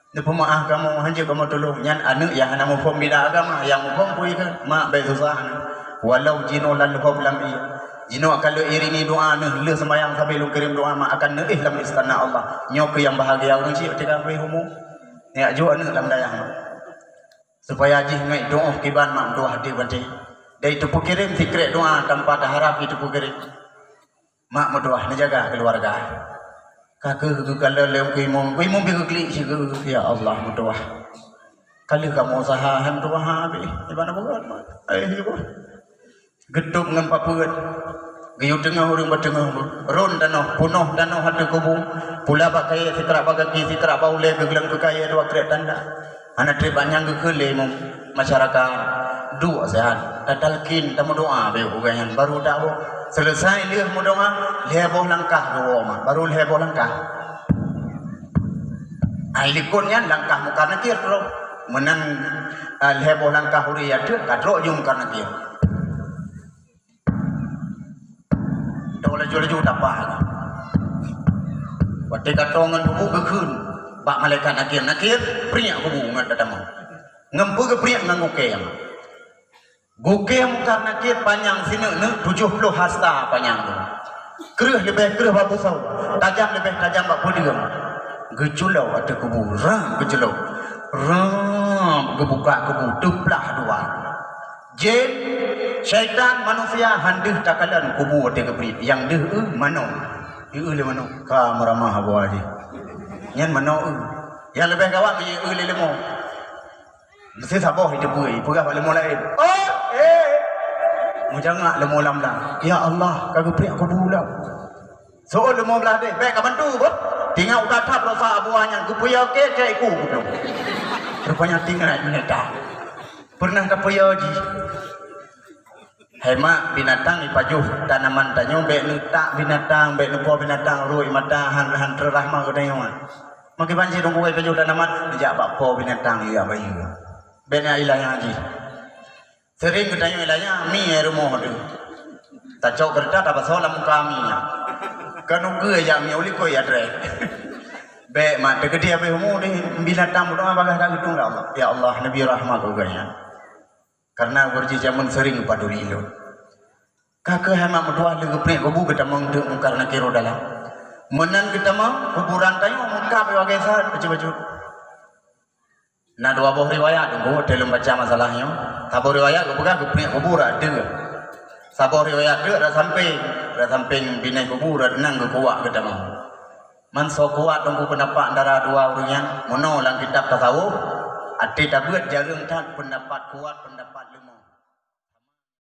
ni pemaaf kamu hanya kamu tolong nyan anu yang anu pun bina agama yang pun pun ikut mak bersusah walau jino lalu kau lam jino kalau iringi doa ni le sembahyang sampai lu kirim doa mak akan ne lam istana Allah nyok yang bahagia orang cik ketika pergi humu ni ajo anu lam dayang supaya haji ngai doa kiban mak doa hati banci dari itu kirim fikir doa tanpa ada harap itu kirim mak doa menjaga keluarga kakek kalau lewat kuimung bigukli sih ya Allah doa kali kamu usaha ham doa habis ibadah buat ibu geduk ngempak buat gayu tengah orang bertengah ron dano punoh dano hati kubung pula pakai fitra bagaki fitra baule gegelang kekaya dua krek tanda anak trip banyak kekele masyarakat dua sehat tatalkin tamu doa be ugayan baru dawo selesai dia mu doa heboh langkah doa mah baru heboh langkah ai likunnya langkah mu karena dia terus menang heboh langkah huriya tu kadro jum karena dia dole jole tapah wate katongan bubu gekun bak malaikat nakir priak kubu ngan datang ngempu ke priak ngangoke yang goke muka nakir panjang sini ne 70 hasta panjang tu kereh lebih kereh babu sau tajam lebih tajam bak podium gejulau ada kubu ram gejulau ram gebuka kubu duplah dua jin syaitan manusia handih takalan kubu ada kebri yang deh mano le mano ka maramah abu aji nyan mano yang lebih gawat punya lemo mesti sabar hidup bui pegah lemo lain jangan lemo lam lah ya Allah kagak pria aku bulau soal lemo belah deh baik kapan tu tinggal udah tap rasa abuahnya gupuya ke iku belum rupanya tinggal meneta pernah tak puya ji hemat binatang ipajuh tanaman tanyo be letak binatang be lepo binatang rui mata han terrahmah kedayangan maki banci dong kowe pejuh tanaman dijak bakpo binatang iya bayu bena ilahnya haji sering ketanya ilahnya mi rumah tu tak cok kerja tak pasal lam kami kanu ke ya mi uli ko ya dre be mak de dia be humu de binatang doa bagah dak hitung Allah ya Allah nabi rahmat uganya karena berji zaman sering paduri lo kakek hama doa le gepre gobu ketamang de karena kiro dalam menan ketamang kuburan tayo muka be wagai sah baju-baju na dua buah riwayat go dalam baca masalahnya sabo riwayat go buka gepre kubur ada sabo riwayat de dah sampai binai kubur nang go kuat ketamang man so kuat tunggu pendapat antara dua orangnya mono lang kitab tasawuf ati tak buat jarang tak pendapat kuat pendapat lemah